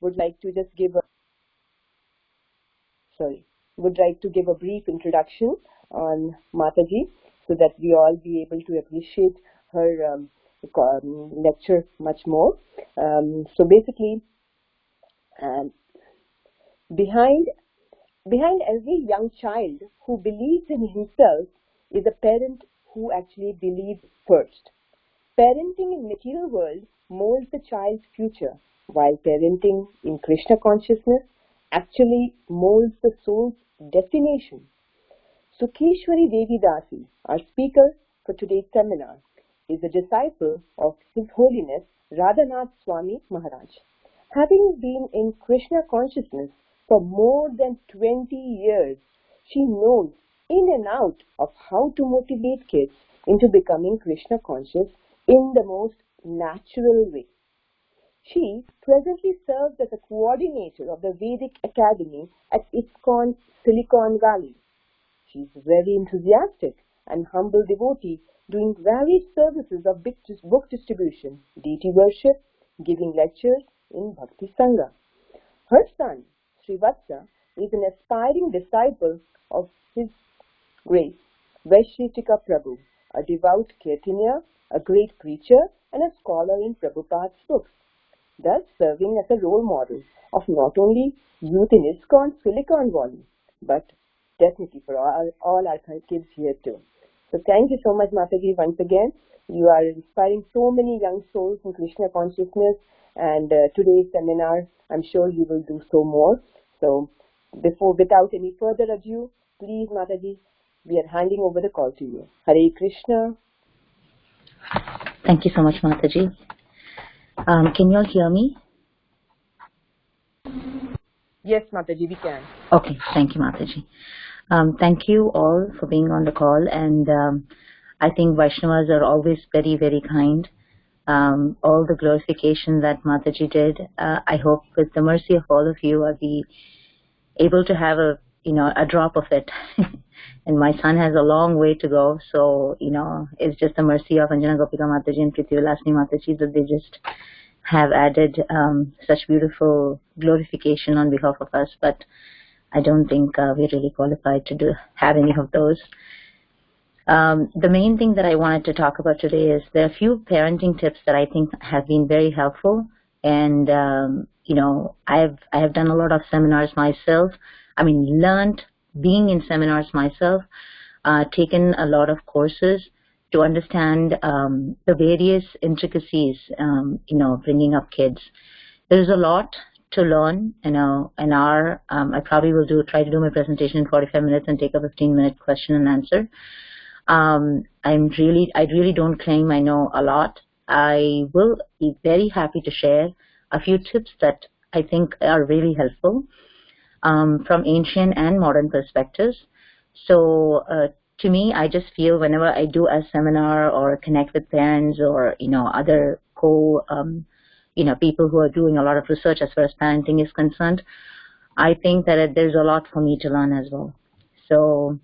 would like to just give a would like to give a brief introduction on Mataji so that we all be able to appreciate her lecture much more. So basically, behind every young child who believes in himself is a parent who actually believes first. Parenting in material world molds the child's future, while parenting in Krishna consciousness actually molds the soul's destination. Sukheswari Devi Dasi, our speaker for today's seminar, is a disciple of His Holiness Radhanath Swami Maharaj. Having been in Krishna consciousness for more than 20 years, she knows in and out of how to motivate kids into becoming Krishna conscious in the most natural way. She presently serves as a coordinator of the Vedic Academy at ISKCON, Silicon Valley. She is very enthusiastic and humble devotee doing varied services of book distribution, deity worship, giving lectures in Bhakti Sangha. Her son, Srivatsa, is an aspiring disciple of His Grace, Vaisheshika Prabhu, a devout Kirtaniya, a great preacher, and a scholar in Prabhupada's books, thus serving as a role model of not only youth in ISKCON, Silicon Valley, but definitely for all our kids here too. So thank you so much, Mataji, once again. You are inspiring so many young souls in Krishna consciousness, and today's seminar, I'm sure you will do so more. So without any further ado, please, Mataji, we are handing over the call to you. Hare Krishna. Thank you so much, Mataji. Can you all hear me? Yes, Mataji, we can. Okay, thank you, Mataji. Thank you all for being on the call, and I think Vaishnavas are always very, very kind. All the glorification that Mataji did, I hope with the mercy of all of you, I'll be able to have a drop of it. And my son has a long way to go, so it's just the mercy of Anjana Gopika Mataji and Priti Vilasini Mataji that they just have added such beautiful glorification on behalf of us. But I don't think we're really qualified to have any of those. The main thing that I wanted to talk about today is there are a few parenting tips that I think have been very helpful. And I have done a lot of seminars myself. I mean, learned being in seminars myself, taken a lot of courses to understand the various intricacies, bringing up kids. There's a lot to learn, and I probably will try to do my presentation in 45 minutes and take a 15-minute question and answer. I really don't claim I know a lot. I will be very happy to share a few tips that I think are really helpful from ancient and modern perspectives. So to me, I just feel whenever I do a seminar or connect with parents or other people who are doing a lot of research as far as parenting is concerned, I think that there's a lot for me to learn as well. So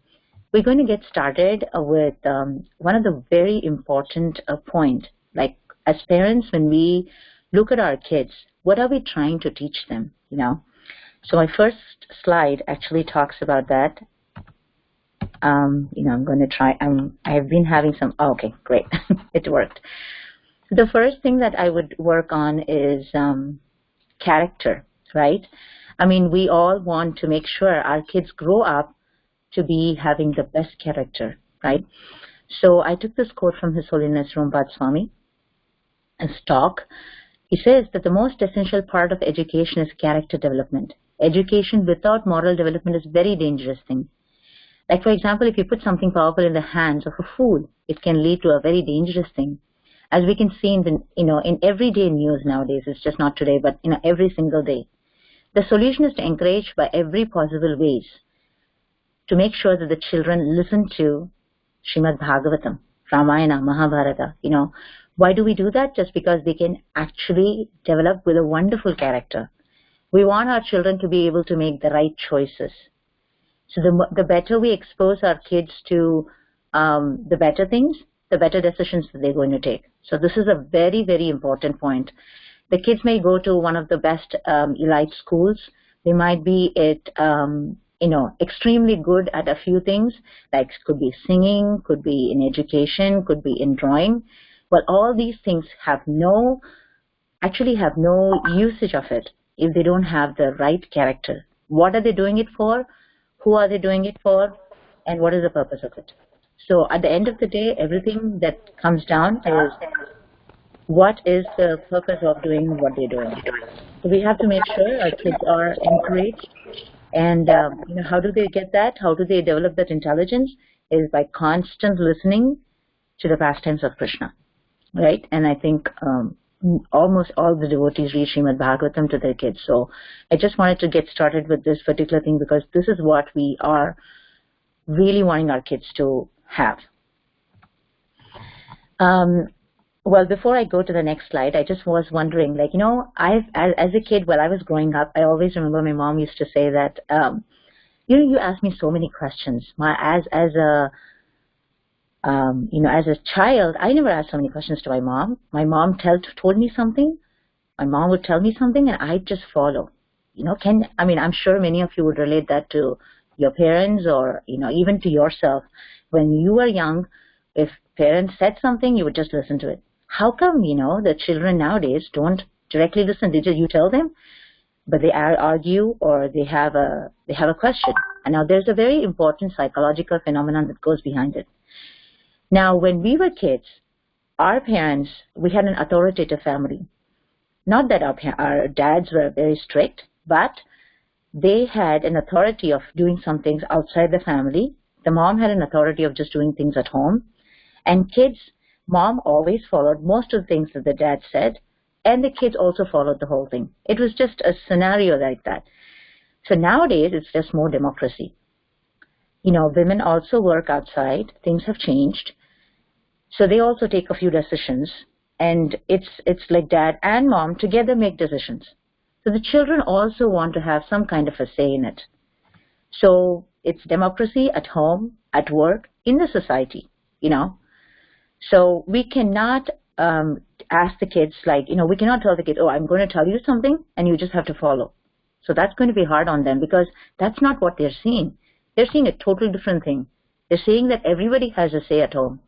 we're going to get started with one of the very important point. Like as parents, when we look at our kids, what are we trying to teach them? So my first slide actually talks about that. I'm going to try. I've been having some. Oh, okay, great, it worked. The first thing that I would work on is character, right? I mean, we all want to make sure our kids grow up to be having the best character, right? So I took this quote from His Holiness Rampat Swami, a talk. He says that the most essential part of education is character development. Education without moral development is a very dangerous thing. Like, for example, if you put something powerful in the hands of a fool, it can lead to a very dangerous thing. As we can see in everyday news nowadays, it's just not today, but every single day. The solution is to encourage by every possible ways to make sure that the children listen to Srimad Bhagavatam, Ramayana, Mahabharata. Why do we do that? Just because they can actually develop with a wonderful character. We want our children to be able to make the right choices. So the better we expose our kids to the better things, the better decisions that they're going to take. So this is a very, very important point. The kids may go to one of the best elite schools. They might be extremely good at a few things, like could be singing, could be in education, could be in drawing. Well, all these things actually have no usage of it if they don't have the right character. What are they doing it for? Who are they doing it for? And what is the purpose of it? So at the end of the day, everything that comes down is what is the purpose of doing what they're doing. So we have to make sure our kids are encouraged. And how do they get that? How do they develop that intelligence? Is by constant listening to the pastimes of Krishna, right? And I think almost all the devotees read Srimad Bhagavatam to their kids. So I just wanted to get started with this particular thing because this is what we are really wanting our kids to have. Well, before I go to the next slide, I just was wondering, as a kid, while I was growing up, I always remember my mom used to say that, you ask me so many questions. As a child, I never asked so many questions to my mom. My mom told me something. My mom would tell me something, and I'd just follow. I'm sure many of you would relate that to your parents or, even to yourself. When you were young, if parents said something, you would just listen to it. How come, the children nowadays don't directly listen? You tell them, but they argue or they have a question. And now there's a very important psychological phenomenon that goes behind it. Now, when we were kids, our parents, we had an authoritative family. Not that our dads were very strict, but they had an authority of doing some things outside the family. The mom had an authority of just doing things at home. And kids, mom always followed most of the things that the dad said, and the kids also followed the whole thing. It was just a scenario like that. So nowadays, it's just more democracy. Women also work outside. Things have changed. So they also take a few decisions. And it's like dad and mom together make decisions. So the children also want to have some kind of a say in it. So it's democracy at home, at work, in the society, So we cannot ask the kids we cannot tell the kids, oh, I'm going to tell you something and you just have to follow. So that's going to be hard on them because that's not what they're seeing. They're seeing a totally different thing. They're saying that everybody has a say at home.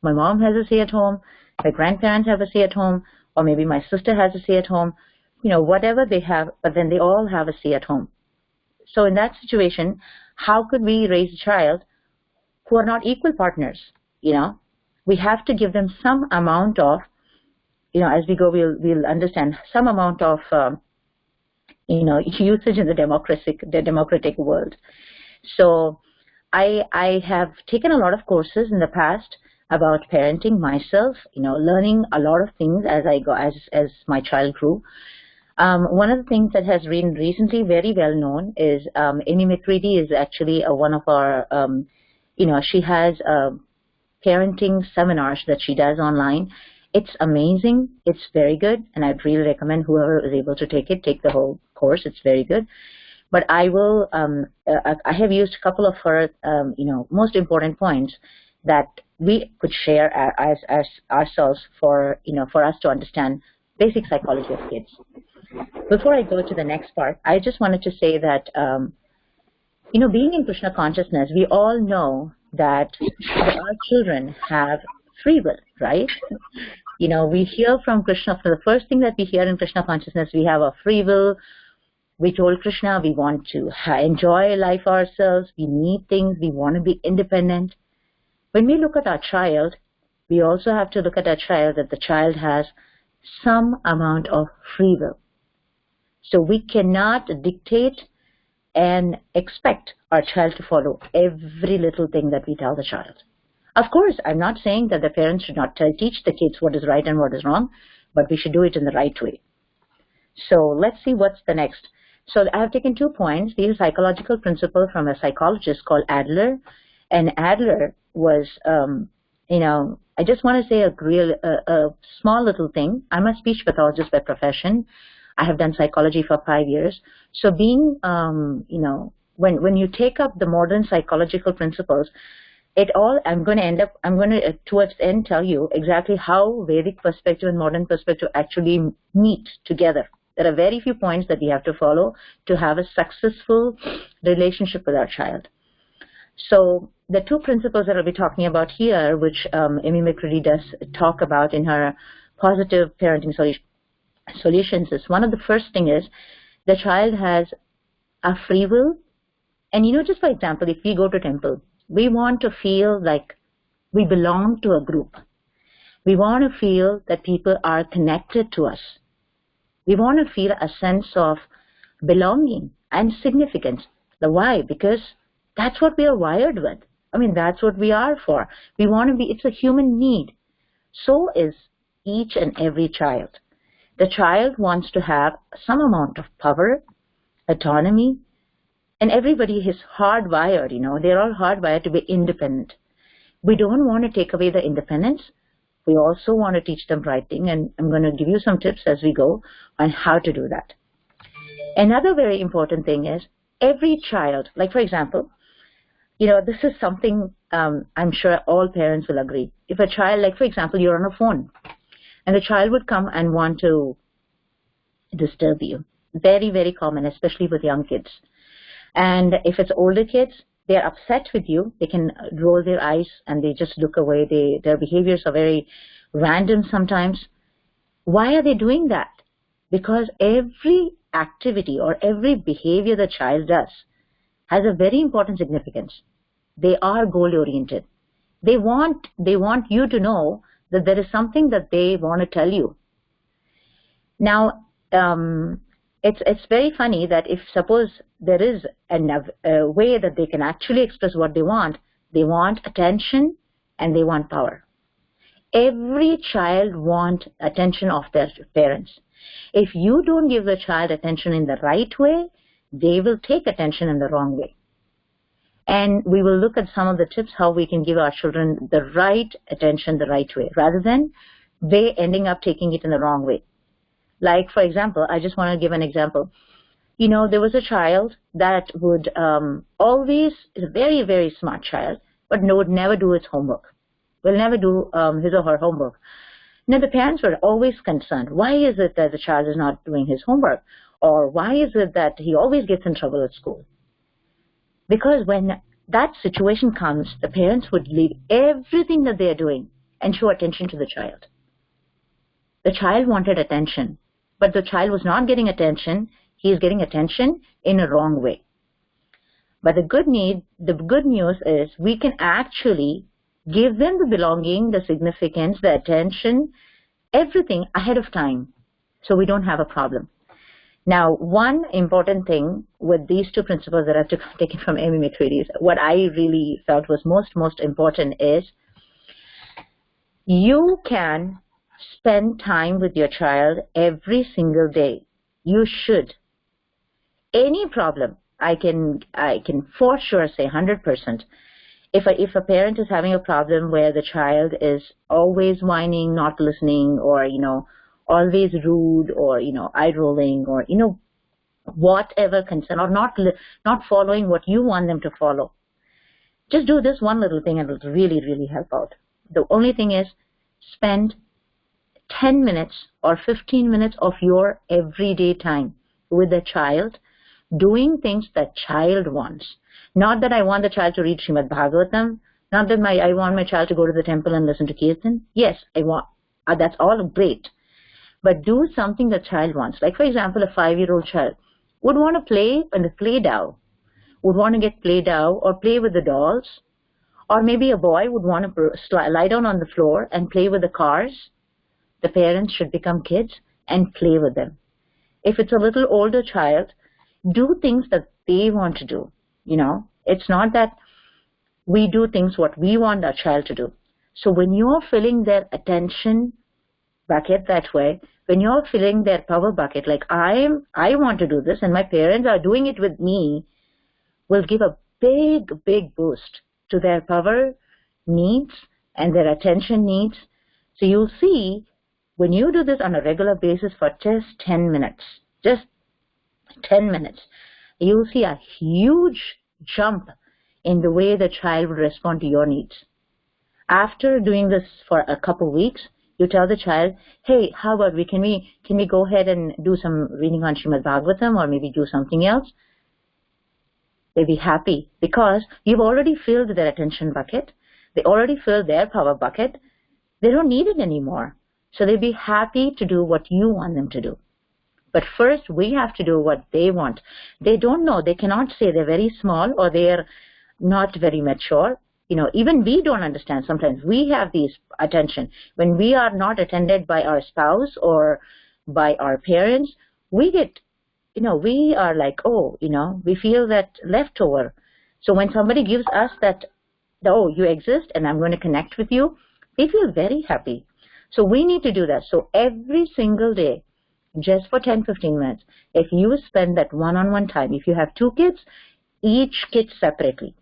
My mom has a say at home. My grandparents have a say at home. Or maybe my sister has a say at home. Whatever they have, but then they all have a say at home. So in that situation, how could we raise a child who are not equal partners? We have to give them some amount of, as we go, we'll understand some amount of, usage in the democratic world. So I have taken a lot of courses in the past about parenting myself, learning a lot of things as I go, as my child grew. One of the things that has been recently very well known is Amy McCready is actually one of our, she has parenting seminars that she does online. It's amazing. It's very good. And I'd really recommend whoever is able to take the whole course. It's very good. But I will, I have used a couple of her, most important points that we could share as ourselves for us to understand basic psychology of kids. Before I go to the next part, I just wanted to say that, being in Krishna consciousness, we all know that our children have free will, right? We hear from Krishna, for the first thing that we hear in Krishna consciousness, we have a free will. We told Krishna we want to enjoy life ourselves, we need things, we want to be independent. When we look at our child, we also have to look at our child that the child has some amount of free will. So we cannot dictate and expect our child to follow every little thing that we tell the child. Of course, I'm not saying that the parents should not teach the kids what is right and what is wrong, but we should do it in the right way. So let's see what's the next. So I have taken 2 points. These are psychological principles from a psychologist called Adler. And Adler was, I just want to say a small little thing. I'm a speech pathologist by profession. I have done psychology for 5 years. So being, when you take up the modern psychological principles, I'm going to towards the end tell you exactly how Vedic perspective and modern perspective actually meet together. There are very few points that we have to follow to have a successful relationship with our child. So the two principles that I'll be talking about here, which Amy McCready does talk about in her positive parenting solutions, is one of the first thing is the child has a free will. And just for example, if we go to temple, we want to feel like we belong to a group. We want to feel that people are connected to us. We want to feel a sense of belonging and significance. The why? Because that's what we are wired with. I mean, that's what we are for. We want to be, it's a human need. So is each and every child. The child wants to have some amount of power, autonomy, and everybody is hardwired, they're all hardwired to be independent. We don't want to take away the independence. We also want to teach them writing, and I'm going to give you some tips as we go on how to do that. Another very important thing is every child, like for example, this is something I'm sure all parents will agree. If a child, like for example, you're on a phone, and the child would come and want to disturb you. Very, very common, especially with young kids. And if it's older kids, they're upset with you. They can roll their eyes and they just look away. Their behaviors are very random sometimes. Why are they doing that? Because every activity or every behavior the child does has a very important significance. They are goal-oriented. They want you to know that there is something that they want to tell you. Now, it's very funny that if suppose there is a way that they can actually express what they want attention and they want power. Every child wants attention of their parents. If you don't give the child attention in the right way, they will take attention in the wrong way. And we will look at some of the tips how we can give our children the right attention the right way, rather than they ending up taking it in the wrong way. Like, for example, I just want to give an example. There was a child that would always, is a very, very smart child, but would never do his homework. Will never do his or her homework. Now, the parents were always concerned. Why is it that the child is not doing his homework? Or why is it that he always gets in trouble at school? Because when that situation comes, the parents would leave everything that they are doing and show attention to the child. The child wanted attention, but the child was not getting attention. He is getting attention in a wrong way. But the good news is we can actually give them the belonging, the significance, the attention, everything ahead of time, so we don't have a problem. Now, one important thing with these two principles that I've taken from Amy McCready, what I really felt was most important is you can spend time with your child every single day. You should. Any problem, I can for sure say 100%. If a parent is having a problem where the child is always whining, not listening, or always rude, or eye rolling, or whatever concern, or not following what you want them to follow, just do this one little thing and it will really, really help out. The only thing is spend 10 minutes or 15 minutes of your everyday time with the child, doing things that child wants. Not that I want the child to read Srimad Bhagavatam, not that I want my child to go to the temple and listen to Kirtan. Yes, I want. That's all great. But do something the child wants. Like, for example, a 5-year-old child would want to play in the play doh, would want to get play doh or play with the dolls. Or maybe a boy would want to lie down on the floor and play with the cars. The parents should become kids and play with them. If it's a little older child, do things that they want to do. It's not that we do things what we want our child to do. So when you're filling their attention bucket that way, when you're filling their power bucket, like I want to do this and my parents are doing it with me, will give a big, big boost to their power needs and their attention needs. So you'll see when you do this on a regular basis for just 10 minutes, you'll see a huge jump in the way the child would respond to your needs. After doing this for a couple weeks, you tell the child, hey, how about can we go ahead and do some reading on Srimad Bhagavatam or maybe do something else? They'll be happy because you've already filled their attention bucket. They already filled their power bucket. They don't need it anymore. So they'll be happy to do what you want them to do. But first, we have to do what they want. They don't know. They cannot say they're very small or they're not very mature. Even we don't understand. Sometimes we have these attention. When we are not attended by our spouse or by our parents, we get, we are like, we feel that leftover. So when somebody gives us that, oh, you exist and I'm going to connect with you, they feel very happy. So we need to do that. So every single day, just for 10-15 minutes, if you spend that one-on-one time, if you have 2 kids, each kid separately.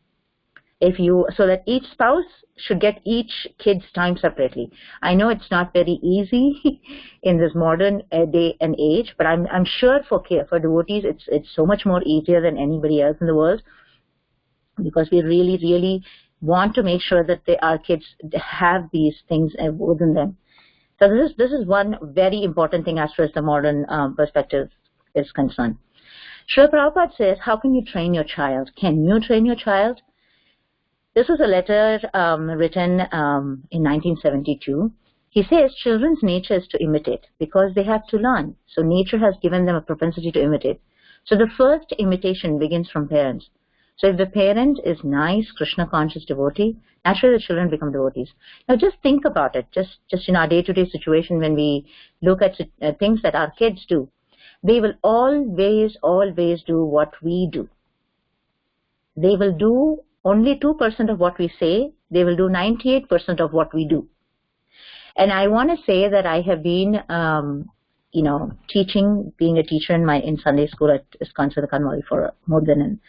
So that each spouse should get each kid's time separately. I know it's not very easy in this modern day and age, but I'm sure for devotees it's so much more easier than anybody else in the world, because we really, really want to make sure that our kids have these things within them. So this is one very important thing as far as the modern perspective is concerned. Srila Prabhupada says, how can you train your child? Can you train your child? This is a letter written in 1972. He says children's nature is to imitate because they have to learn. So nature has given them a propensity to imitate. So the first imitation begins from parents. So if the parent is nice, Krishna conscious devotee, naturally the children become devotees. Now just think about it, just in our day-to-day situation when we look at things that our kids do. They will always do what we do. They will do only 2% of what we say. They will do 98% of what we do. And I want to say that I have been, being a teacher in Sunday school at ISKCON Silicon for more than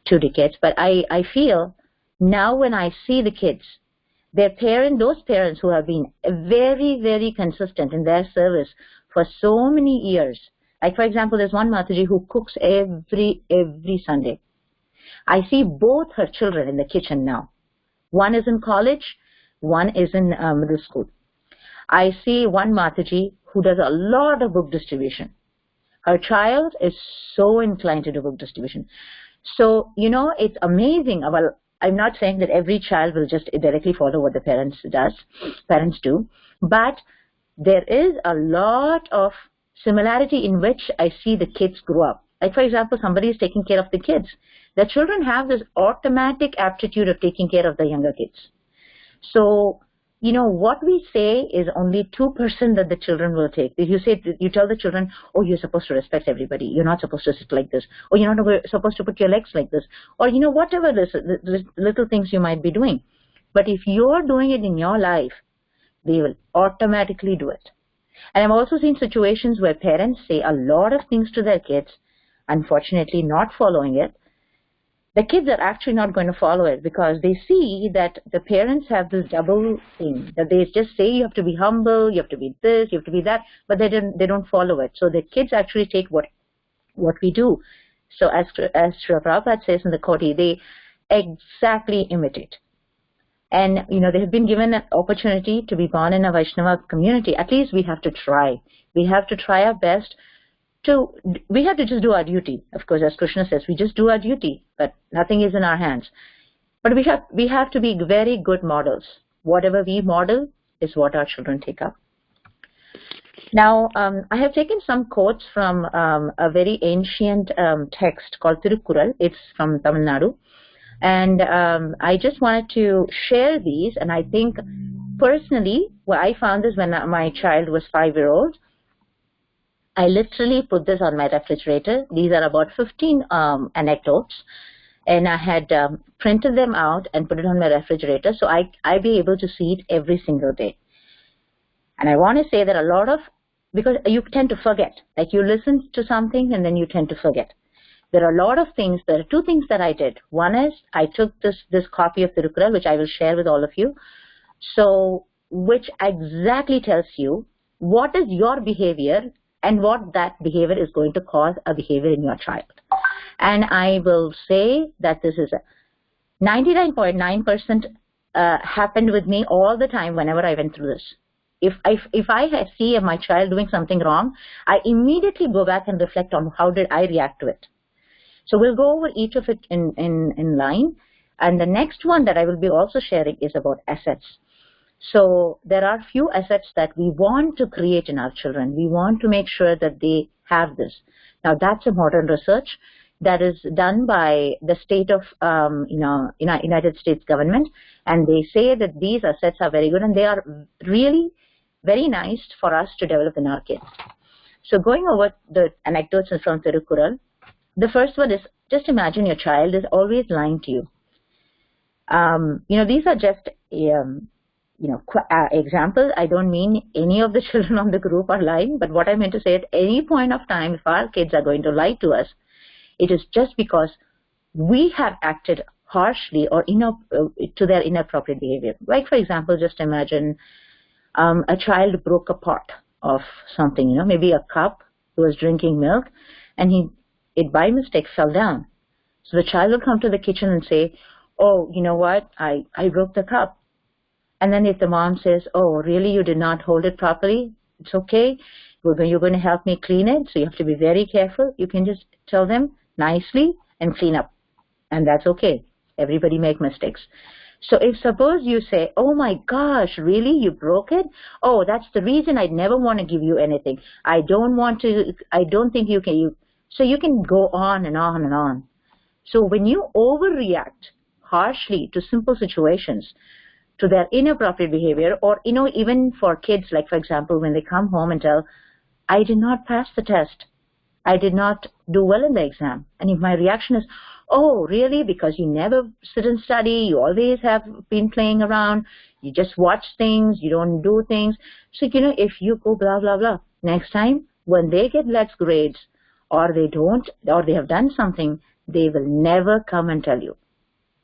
2 decades. But I feel now when I see the kids, those parents who have been very, very consistent in their service for so many years. Like, for example, there's one Mataji who cooks every Sunday. I see both her children in the kitchen now. One is in college, one is in middle school. I see one Mataji who does a lot of book distribution. Her child is so inclined to do book distribution. So, it's amazing. Well, I'm not saying that every child will just directly follow what the parents do, but there is a lot of similarity in which I see the kids grow up. Like, for example, somebody is taking care of the kids. The children have this automatic aptitude of taking care of the younger kids. So, what we say is only 2% that the children will take. If you tell the children, oh, you're supposed to respect everybody. You're not supposed to sit like this. Or you're not supposed to put your legs like this. Or, whatever the little things you might be doing. But if you're doing it in your life, they will automatically do it. And I've also seen situations where parents say a lot of things to their kids, unfortunately not following it. The kids are actually not going to follow it because they see that the parents have this double thing, that they just say you have to be humble, you have to be this, you have to be that, but they don't follow it. So the kids actually take what we do. So as Srila Prabhupada says in the Koti, they exactly imitate. And, they have been given an opportunity to be born in a Vaishnava community. At least we have to try. We have to try our best. We have to just do our duty. Of course, as Krishna says, we just do our duty, but nothing is in our hands. But we have to be very good models. Whatever we model is what our children take up. Now, I have taken some quotes from a very ancient text called Tirukkural. It's from Tamil Nadu. And I just wanted to share these. And I think personally, what I found is when my child was 5-year-old, I literally put this on my refrigerator. These are about 15 anecdotes, and I had printed them out and put it on my refrigerator so I'd be able to see it every single day. And I want to say that because you tend to forget, like you listen to something and then you tend to forget. There are a lot of things. There are 2 things that I did. One is I took this copy of Tirukkural, which I will share with all of you, so which exactly tells you what is your behavior and what that behavior is going to cause a behavior in your child. And I will say that this is 99.9% happened with me all the time whenever I went through this. If I see my child doing something wrong, I immediately go back and reflect on how did I react to it. So we'll go over each of it in line. And the next one that I will be also sharing is about assets. So there are few assets that we want to create in our children. We want to make sure that they have this. Now that's a modern research that is done by the state of United States government, and they say that these assets are very good and they are really very nice for us to develop in our kids. So going over the anecdotes from Tirukkural, the first one is, just imagine your child is always lying to you. These are just examples. I don't mean any of the children of the group are lying, but what I meant to say, at any point of time, if our kids are going to lie to us, it is just because we have acted harshly or to their inappropriate behavior. Like, for example, just imagine a child broke a pot of something, maybe a cup. He was drinking milk, and it by mistake fell down. So the child will come to the kitchen and say, oh, you know what, I broke the cup. And then if the mom says, oh, really, you did not hold it properly, it's okay. You're going to help me clean it, so you have to be very careful. You can just tell them nicely and clean up. And that's okay. Everybody make mistakes. So if suppose you say, oh my gosh, really, you broke it? Oh, that's the reason I never want to give you anything. I don't think you can. So you can go on and on and on. So when you overreact harshly to simple situations, to their inappropriate behavior, or, even for kids, like, for example, when they come home and tell, I did not pass the test. I did not do well in the exam. And if my reaction is, oh, really? Because you never sit and study, you always have been playing around, you just watch things, you don't do things. So, if you go blah, blah, blah, next time when they get less grades, or they don't, or they have done something, they will never come and tell you.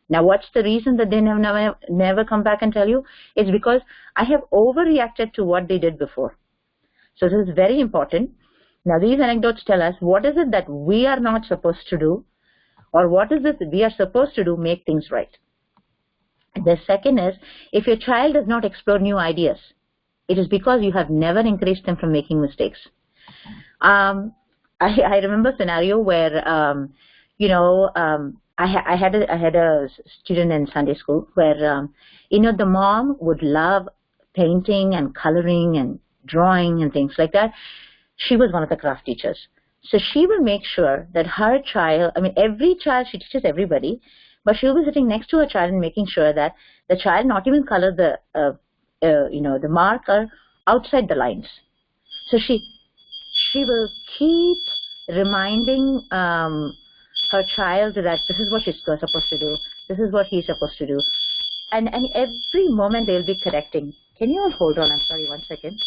Now, what's the reason that they never come back and tell you? It's because I have overreacted to what they did before. So this is very important. Now, these anecdotes tell us what is it that we are not supposed to do, or what is it that we are supposed to do make things right. The second is, if your child does not explore new ideas, it is because you have never encouraged them from making mistakes. I remember a scenario where, I had a student in Sunday school where, the mom would love painting and coloring and drawing and things like that. She was one of the craft teachers. So she will make sure that her child, every child, she teaches everybody, but she'll be sitting next to her child and making sure that the child not even color the marker outside the lines. So she will keep reminding her child that this is what she's supposed to do, this is what he's supposed to do, and every moment they'll be correcting. Can you all hold on? I'm sorry, 1 second.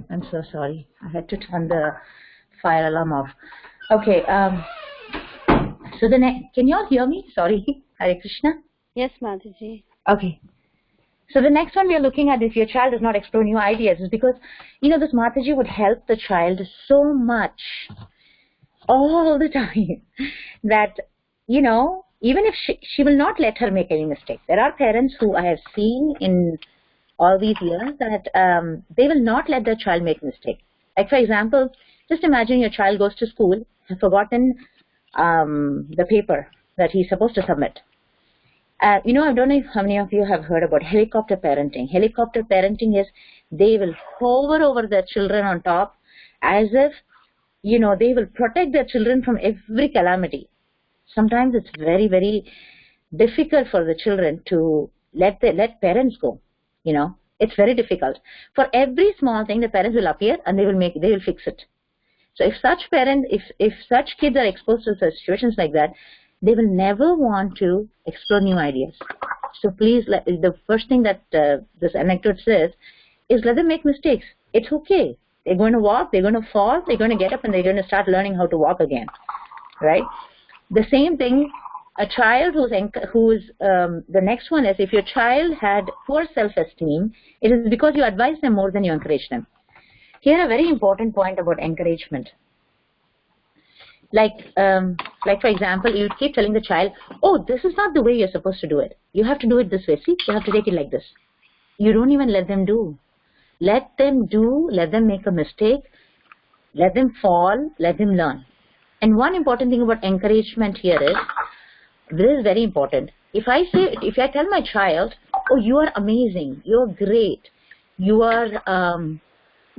I'm so sorry. I had to turn the fire alarm off. Okay. So can you all hear me? Sorry. Hare Krishna. Yes, Mataji. Okay. So the next one we are looking at, if your child does not explore new ideas, is because, this Mataji would help the child so much all the time that, even if she will not let her make any mistake. There are parents who I have seen in all these years that they will not let their child make mistake. Like, for example, just imagine your child goes to school, has forgotten the paper that he's supposed to submit. I don't know how many of you have heard about helicopter parenting. Helicopter parenting is they will hover over their children on top as if, they will protect their children from every calamity. Sometimes it's very, very difficult for the children to let parents go. It's very difficult. For every small thing, the parents will appear and they will fix it. So if such kids are exposed to such situations like that, they will never want to explore new ideas. So please, the first thing that this anecdote says is let them make mistakes. It's okay. They're going to walk, they're going to fall, they're going to get up, and they're going to start learning how to walk again, right? The same thing, a child the next one is, if your child had poor self-esteem, it is because you advise them more than you encourage them. Here, a very important point about encouragement. Like for example, you keep telling the child, oh, this is not the way you're supposed to do it. You have to do it this way. See, you have to take it like this. You don't even let them do. Let them do, let them make a mistake, let them fall, let them learn. And one important thing about encouragement here is, this is very important. If I tell my child, oh, you are amazing, you're great, you are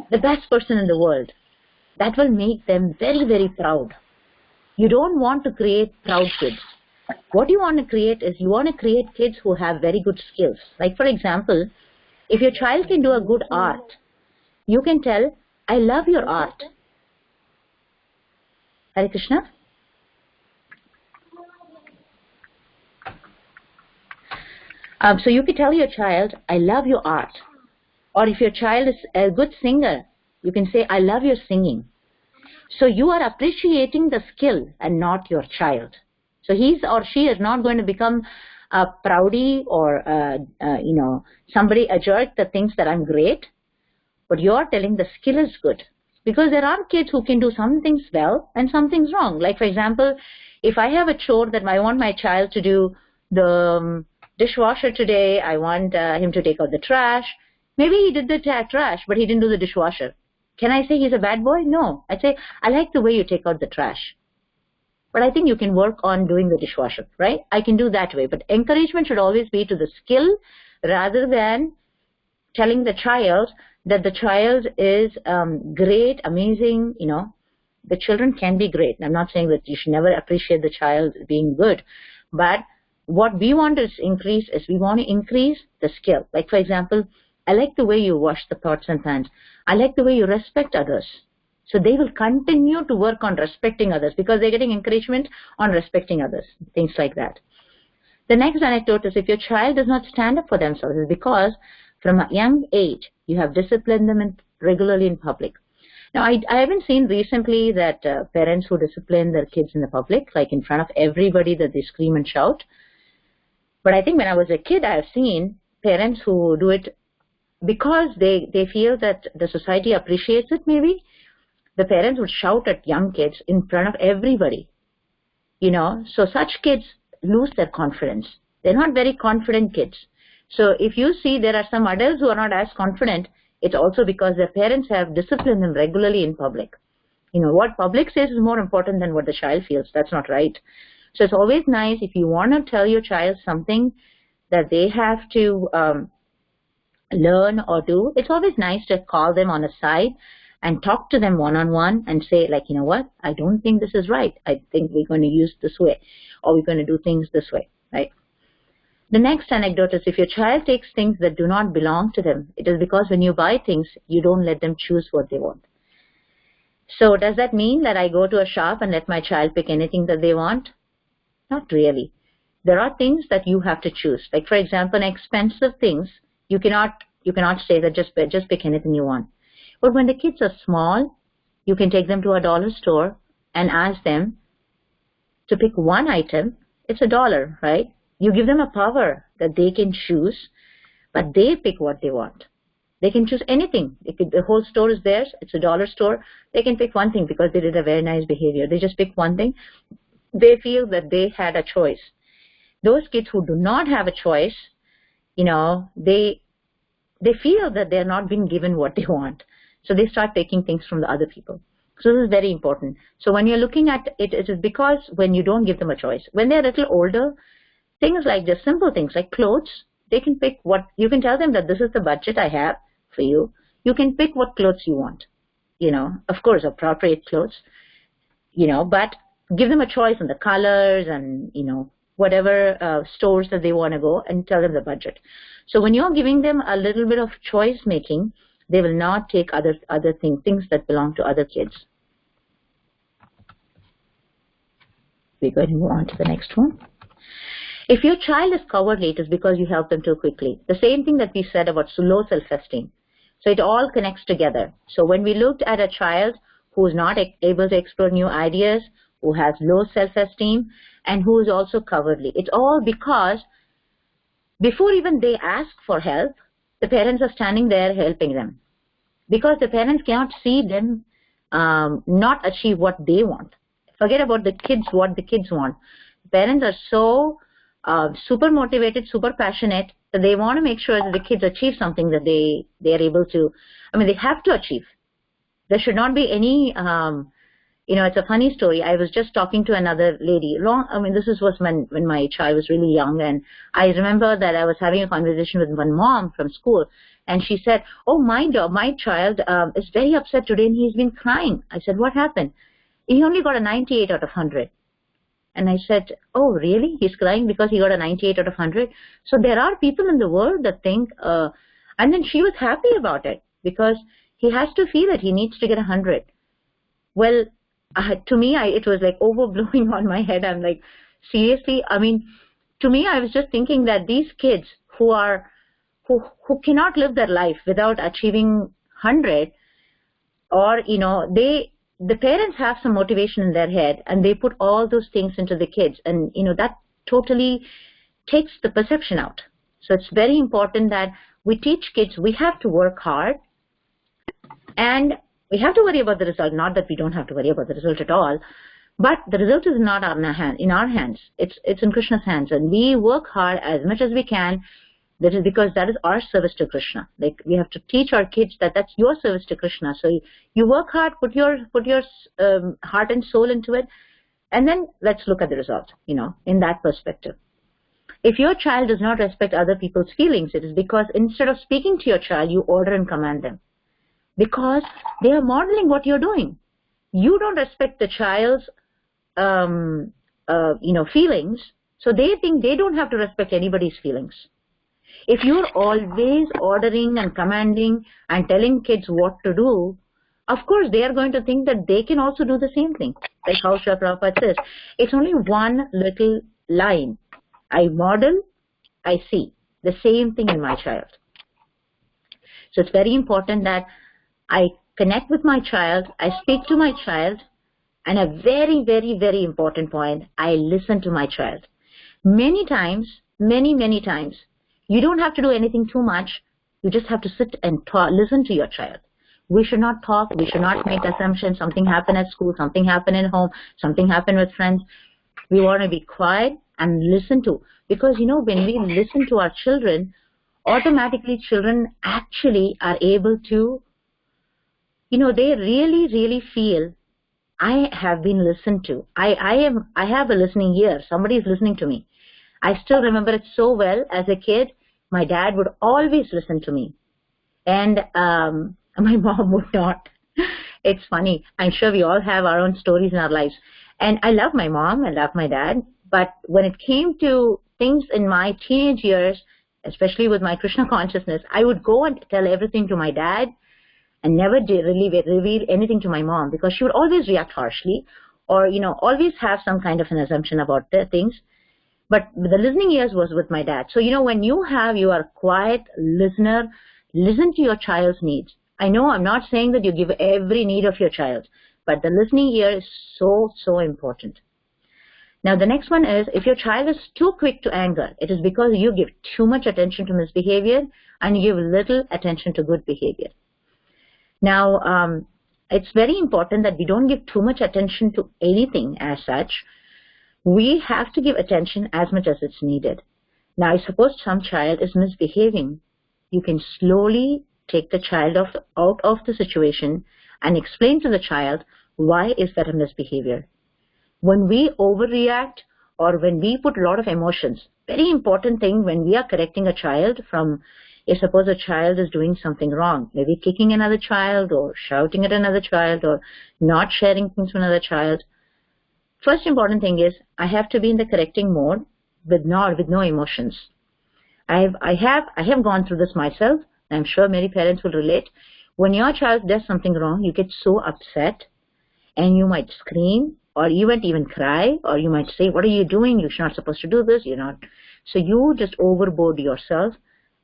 the best person in the world, that will make them very, very proud. You don't want to create proud kids. What you want to create is, you want to create kids who have very good skills. Like for example, if your child can do a good art, you can tell, I love your art. Hare Krishna? So you can tell your child, I love your art. Or if your child is a good singer, you can say, I love your singing. So you are appreciating the skill and not your child. So he or she is not going to become a proudy or somebody, a jerk that thinks that I'm great. But you're telling the skill is good. Because there are kids who can do some things well and some things wrong. Like for example, if I have a chore that I want my child to do the dishwasher today, I want him to take out the trash. Maybe he did the trash, but he didn't do the dishwasher. Can I say he's a bad boy? No. I'd say, I like the way you take out the trash. But I think you can work on doing the dishwasher, right? I can do that way. But encouragement should always be to the skill rather than telling the child that the child is great, amazing. The children can be great. I'm not saying that you should never appreciate the child being good. But what we want to increase is, we want to increase the skill. Like for example, I like the way you wash the pots and pans. I like the way you respect others. So they will continue to work on respecting others because they're getting encouragement on respecting others, things like that. The next anecdote is, if your child does not stand up for themselves, it's because from a young age, you have disciplined them regularly in public. Now, I haven't seen recently that parents who discipline their kids in the public, like in front of everybody, that they scream and shout. But I think when I was a kid, I have seen parents who do it because they feel that the society appreciates it, maybe. The parents would shout at young kids in front of everybody. So such kids lose their confidence. They're not very confident kids. So if you see there are some adults who are not as confident, it's also because their parents have disciplined them regularly in public. What public says is more important than what the child feels. That's not right. So it's always nice, if you want to tell your child something that they have to learn or do, it's always nice to call them on a side and talk to them one-on-one and say, like, what, I don't think this is right. I think we're going to use this way, or we're going to do things this way, right? The next anecdote is, if your child takes things that do not belong to them, it is because when you buy things, you don't let them choose what they want. So does that mean that I go to a shop and let my child pick anything that they want? Not really. There are things that you have to choose. Like, for example, expensive things, you cannot say that just pick anything you want. But when the kids are small, you can take them to a dollar store and ask them to pick one item. It's $1, right? You give them a power that they can choose, but they pick what they want. They can choose anything. The whole store is theirs. It's a dollar store. They can pick one thing because they did a very nice behavior. They just pick one thing. They feel that they had a choice. Those kids who do not have a choice, they feel that they're not being given what they want. So they start taking things from the other people. So this is very important. So when you're looking at it, it is because when you don't give them a choice. When they're a little older, things like just simple things like clothes, they can pick what, you can tell them that this is the budget I have for you. You can pick what clothes you want. of course, appropriate clothes, but give them a choice on the colors and, whatever stores that they want to go, and tell them the budget. So when you're giving them a little bit of choice making, they will not take other things that belong to other kids. We're going to move on to the next one. If your child is cowardly, it is because you helped them too quickly. The same thing that we said about low self-esteem. So it all connects together. So when we looked at a child who is not able to explore new ideas, who has low self-esteem, and who is also cowardly, it's all because before even they ask for help, the parents are standing there helping them. Because the parents cannot see them not achieve what they want. Forget about the kids, what the kids want. Parents are so super motivated, super passionate, that they want to make sure that the kids achieve something that they are able to, they have to achieve. There should not be any, it's a funny story. I was just talking to another lady. This was when my child was really young, and I remember that I was having a conversation with one mom from school, and she said, "Oh, my child is very upset today, and he's been crying." I said, "What happened?" "He only got a 98 out of 100. And I said, "Oh, really? He's crying because he got a 98 out of 100? So there are people in the world that think," and then she was happy about it because he has to feel it. He needs to get 100. Well, to me, it was like overblowing on my head. I'm like, seriously? To me, I was just thinking that these kids who cannot live their life without achieving 100, or, the parents have some motivation in their head, and they put all those things into the kids, and that totally takes the perception out. So it's very important that we teach kids we have to work hard, and we have to worry about the result. Not that we don't have to worry about the result at all, but the result is not in our hands. It's in Krishna's hands, and we work hard as much as we can. That is because that is our service to Krishna. Like, we have to teach our kids that that's your service to Krishna. So you work hard, put your heart and soul into it, and then let's look at the result, in that perspective. If your child does not respect other people's feelings, it is because instead of speaking to your child, you order and command them. Because they are modeling what you're doing. You don't respect the child's, feelings, so they think they don't have to respect anybody's feelings. If you're always ordering and commanding and telling kids what to do, of course they are going to think that they can also do the same thing. Like how Srila Prabhupada says, it's only one little line. I model, I see the same thing in my child. So it's very important that I connect with my child, I speak to my child, and a very, very, very important point, I listen to my child. Many times, many times, you don't have to do anything too much. You just have to sit and talk, listen to your child. We should not talk. We should not make assumptions. Something happened at school. Something happened at home. Something happened with friends. We want to be quiet and listen to. Because, when we listen to our children, automatically children actually are able to, they really, really feel, I have been listened to. I have a listening ear. Somebody is listening to me. I still remember it so well. As a kid, my dad would always listen to me, and my mom would not. It's funny. I'm sure we all have our own stories in our lives. And I love my mom, I love my dad, but when it came to things in my teenage years, especially with my Krishna consciousness, I would go and tell everything to my dad and never really reveal anything to my mom, because she would always react harshly, or, always have some kind of an assumption about the things. But the listening ears was with my dad. So, when you are a quiet listener, listen to your child's needs. I know I'm not saying that you give every need of your child, but the listening ear is so, so important. Now, the next one is, if your child is too quick to anger, it is because you give too much attention to misbehavior and you give little attention to good behavior. Now, it's very important that we don't give too much attention to anything as such. We have to give attention as much as it's needed. Now, I suppose some child is misbehaving. You can slowly take the child out of the situation and explain to the child, why is that a misbehavior? When we overreact or when we put a lot of emotions, very important thing when we are correcting a child from, If suppose a child is doing something wrong, maybe kicking another child or shouting at another child or not sharing things with another child, first important thing is I have to be in the correcting mode with no emotions. I have gone through this myself. I'm sure many parents will relate. When your child does something wrong, you get so upset and you might scream or you might even cry or you might say, what are you doing? You're not supposed to do this. You're not. So you just overboard yourself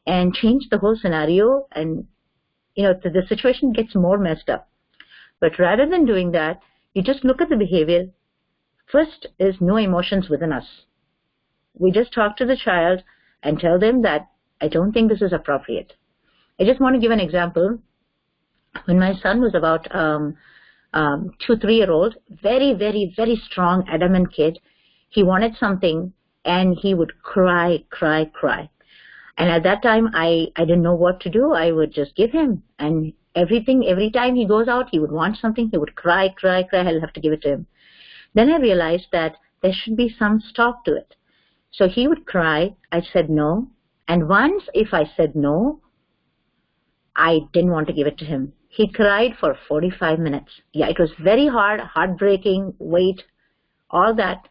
and change the whole scenario, and the situation gets more messed up. But rather than doing that, you just look at the behavior. First is no emotions within us. We just talk to the child and tell them that I don't think this is appropriate. I just want to give an example. When my son was about 2-3-year-old, very, very, very strong, adamant kid, he wanted something and he would cry. And at that time, I didn't know what to do. I would just give him. And every time he goes out, he would want something. He would cry. I'll have to give it to him. Then I realized that there should be some stop to it. So he would cry. I said no. And once if I said no, I didn't want to give it to him. He cried for 45 minutes. Yeah, it was very hard, heartbreaking, wait, all that.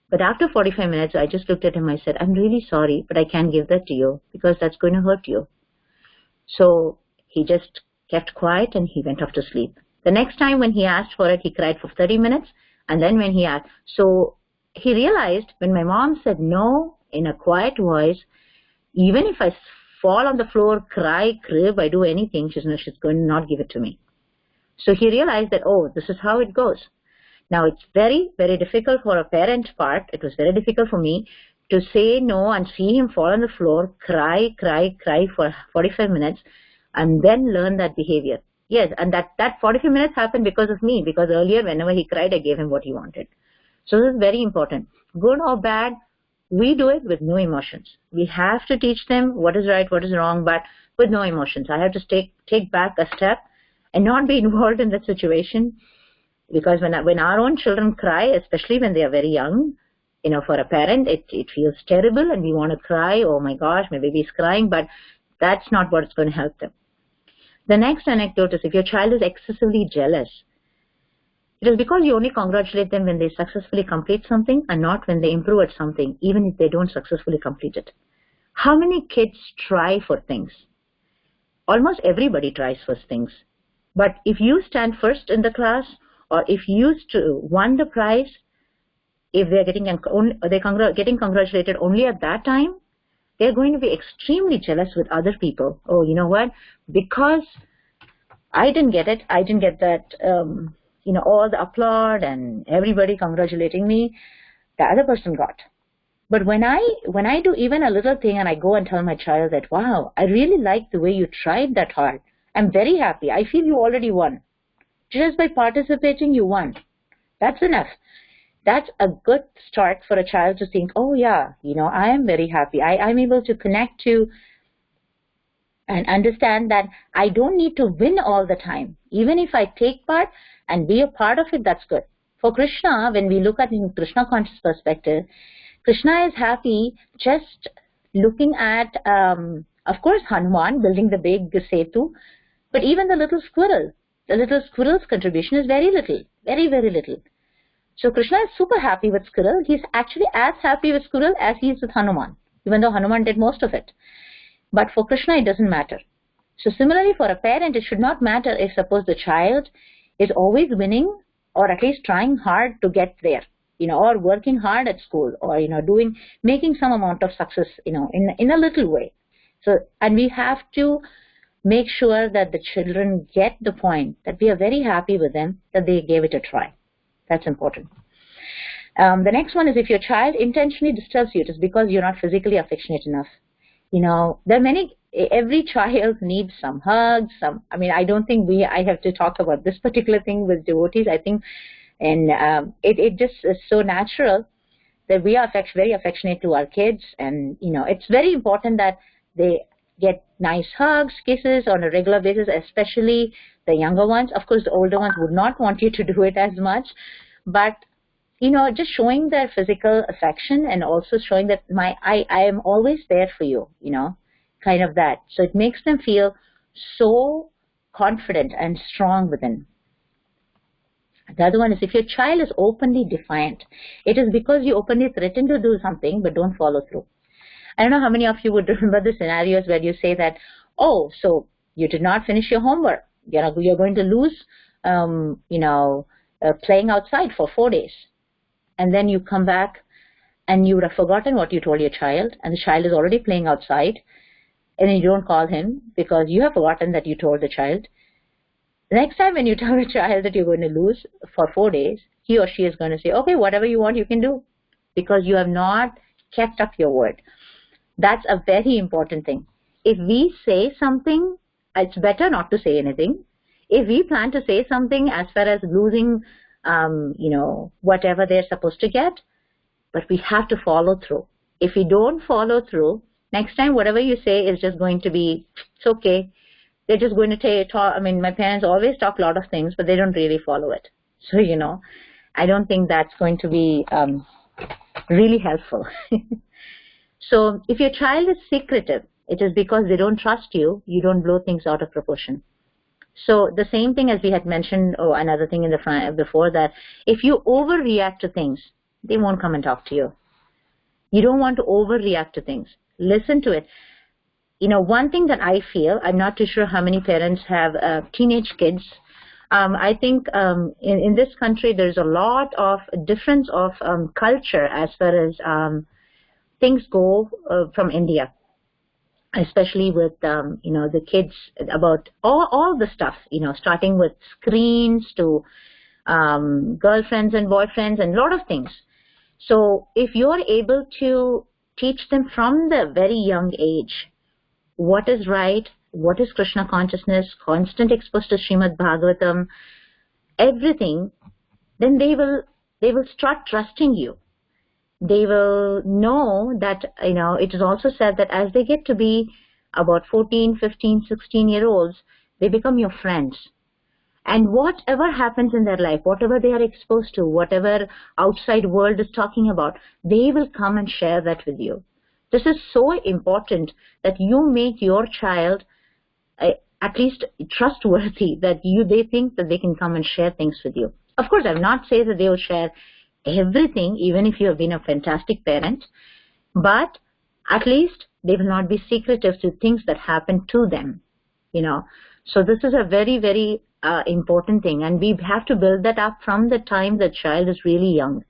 But after 45 minutes, I just looked at him. I said, I'm really sorry, but I can't give that to you because that's going to hurt you. So he just kept quiet and he went off to sleep. The next time when he asked for it, he cried for 30 minutes. And then when he asked, so he realized when my mom said no in a quiet voice, even if I fall on the floor, cry, crib, I do anything, she's going to not give it to me. So he realized that, oh, this is how it goes. Now, it's very, very difficult for a parent part. It was very difficult for me to say no and see him fall on the floor, cry for 45 minutes, and then learn that behavior. Yes, and that 45 minutes happened because of me, because earlier, whenever he cried, I gave him what he wanted. So this is very important. Good or bad, we do it with no emotions. We have to teach them what is right, what is wrong, but with no emotions. I have to take back a step and not be involved in that situation. Because when our own children cry, especially when they are very young, for a parent, it feels terrible and we want to cry. Oh my gosh, my baby is crying, but that's not what's going to help them. The next anecdote is if your child is excessively jealous, it is because you only congratulate them when they successfully complete something and not when they improve at something, even if they don't successfully complete it. How many kids try for things? Almost everybody tries for things. But if you stand first in the class, or if you used to won the prize, if they're getting congratulated only at that time, they're going to be extremely jealous with other people. Oh, you know what? Because I didn't get it. I didn't get that, all the applaud and everybody congratulating me. The other person got. But when I do even a little thing and I go and tell my child that, wow, I really like the way you tried that hard. I'm very happy. I feel you already won. Just by participating, you won. That's enough. That's a good start for a child to think, oh yeah, I am very happy. I'm able to connect to and understand that I don't need to win all the time. Even if I take part and be a part of it, that's good. For Krishna, when we look at it in Krishna conscious perspective, Krishna is happy just looking at, of course, Hanuman building the big setu, but even the little squirrel's contribution is very little, very, very little. So Krishna is super happy with squirrel. He's actually as happy with squirrel as he is with Hanuman, even though Hanuman did most of it. But for Krishna, it doesn't matter. So similarly, for a parent, it should not matter if suppose the child is always winning or at least trying hard to get there, or working hard at school or, making some amount of success, in a little way. So, and we have to make sure that the children get the point that we are very happy with them, that they gave it a try. That's important. The next one is if your child intentionally disturbs you, it is because you're not physically affectionate enough. There are every child needs some hugs, I don't think I have to talk about this particular thing with devotees. I think, and it just is so natural that we are very affectionate to our kids. And, it's very important that they get nice hugs, kisses on a regular basis, especially the younger ones. Of course, the older ones would not want you to do it as much, but just showing their physical affection and also showing that I am always there for you, kind of that. So it makes them feel so confident and strong within. The other one is if your child is openly defiant, it is because you openly threaten to do something but don't follow through. I don't know how many of you would remember the scenarios where you say that, oh, so you did not finish your homework. You're going to lose, playing outside for 4 days. And then you come back and you would have forgotten what you told your child, and the child is already playing outside, and then you don't call him because you have forgotten that you told the child. The next time when you tell a child that you're going to lose for 4 days, he or she is going to say, okay, whatever you want, you can do, because you have not kept up your word. That's a very important thing. If we say something, it's better not to say anything. If we plan to say something as far as losing, whatever they're supposed to get, but we have to follow through. If we don't follow through, next time whatever you say is just going to be, it's okay. They're just going to talk. I mean, my parents always talk a lot of things, but they don't really follow it. So, I don't think that's going to be really helpful. So if your child is secretive, it is because they don't trust you. You don't blow things out of proportion. So the same thing as we had mentioned, another thing in the front before, that if you overreact to things, they won't come and talk to you. You don't want to overreact to things. Listen to it. One thing that I feel, I'm not too sure how many parents have teenage kids. I think in this country there's a lot of difference of culture as far as things go from India, especially with the kids, about all the stuff, starting with screens to girlfriends and boyfriends and a lot of things. So if you're able to teach them from the very young age what is right, what is Krishna consciousness, constant exposed to Srimad Bhagavatam, everything, then they will start trusting you. They will know that, it is also said that as they get to be about 14, 15, 16-year-olds, they become your friends. And whatever happens in their life, whatever they are exposed to, whatever outside world is talking about, they will come and share that with you. This is so important that you make your child at least trustworthy, that they think that they can come and share things with you. Of course, I will not say that they will share everything, even if you have been a fantastic parent, but at least they will not be secretive to things that happen to them, So this is a very, very important thing, and we have to build that up from the time the child is really young,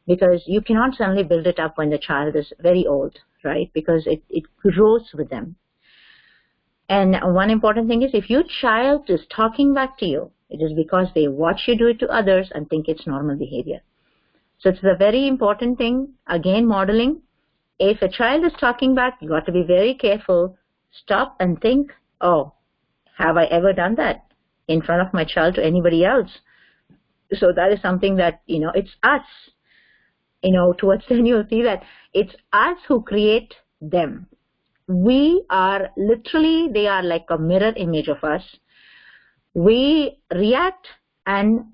because you cannot suddenly build it up when the child is very old, right? Because it grows with them. And one important thing is, if your child is talking back to you, it is because they watch you do it to others and think it's normal behavior. So it's a very important thing. Again, modeling. If a child is talking back, you got to be very careful. Stop and think, oh, have I ever done that in front of my child to anybody else? So that is something that, it's us. Towards then you'll see that it's us who create them. We are literally, they are like a mirror image of us. We react and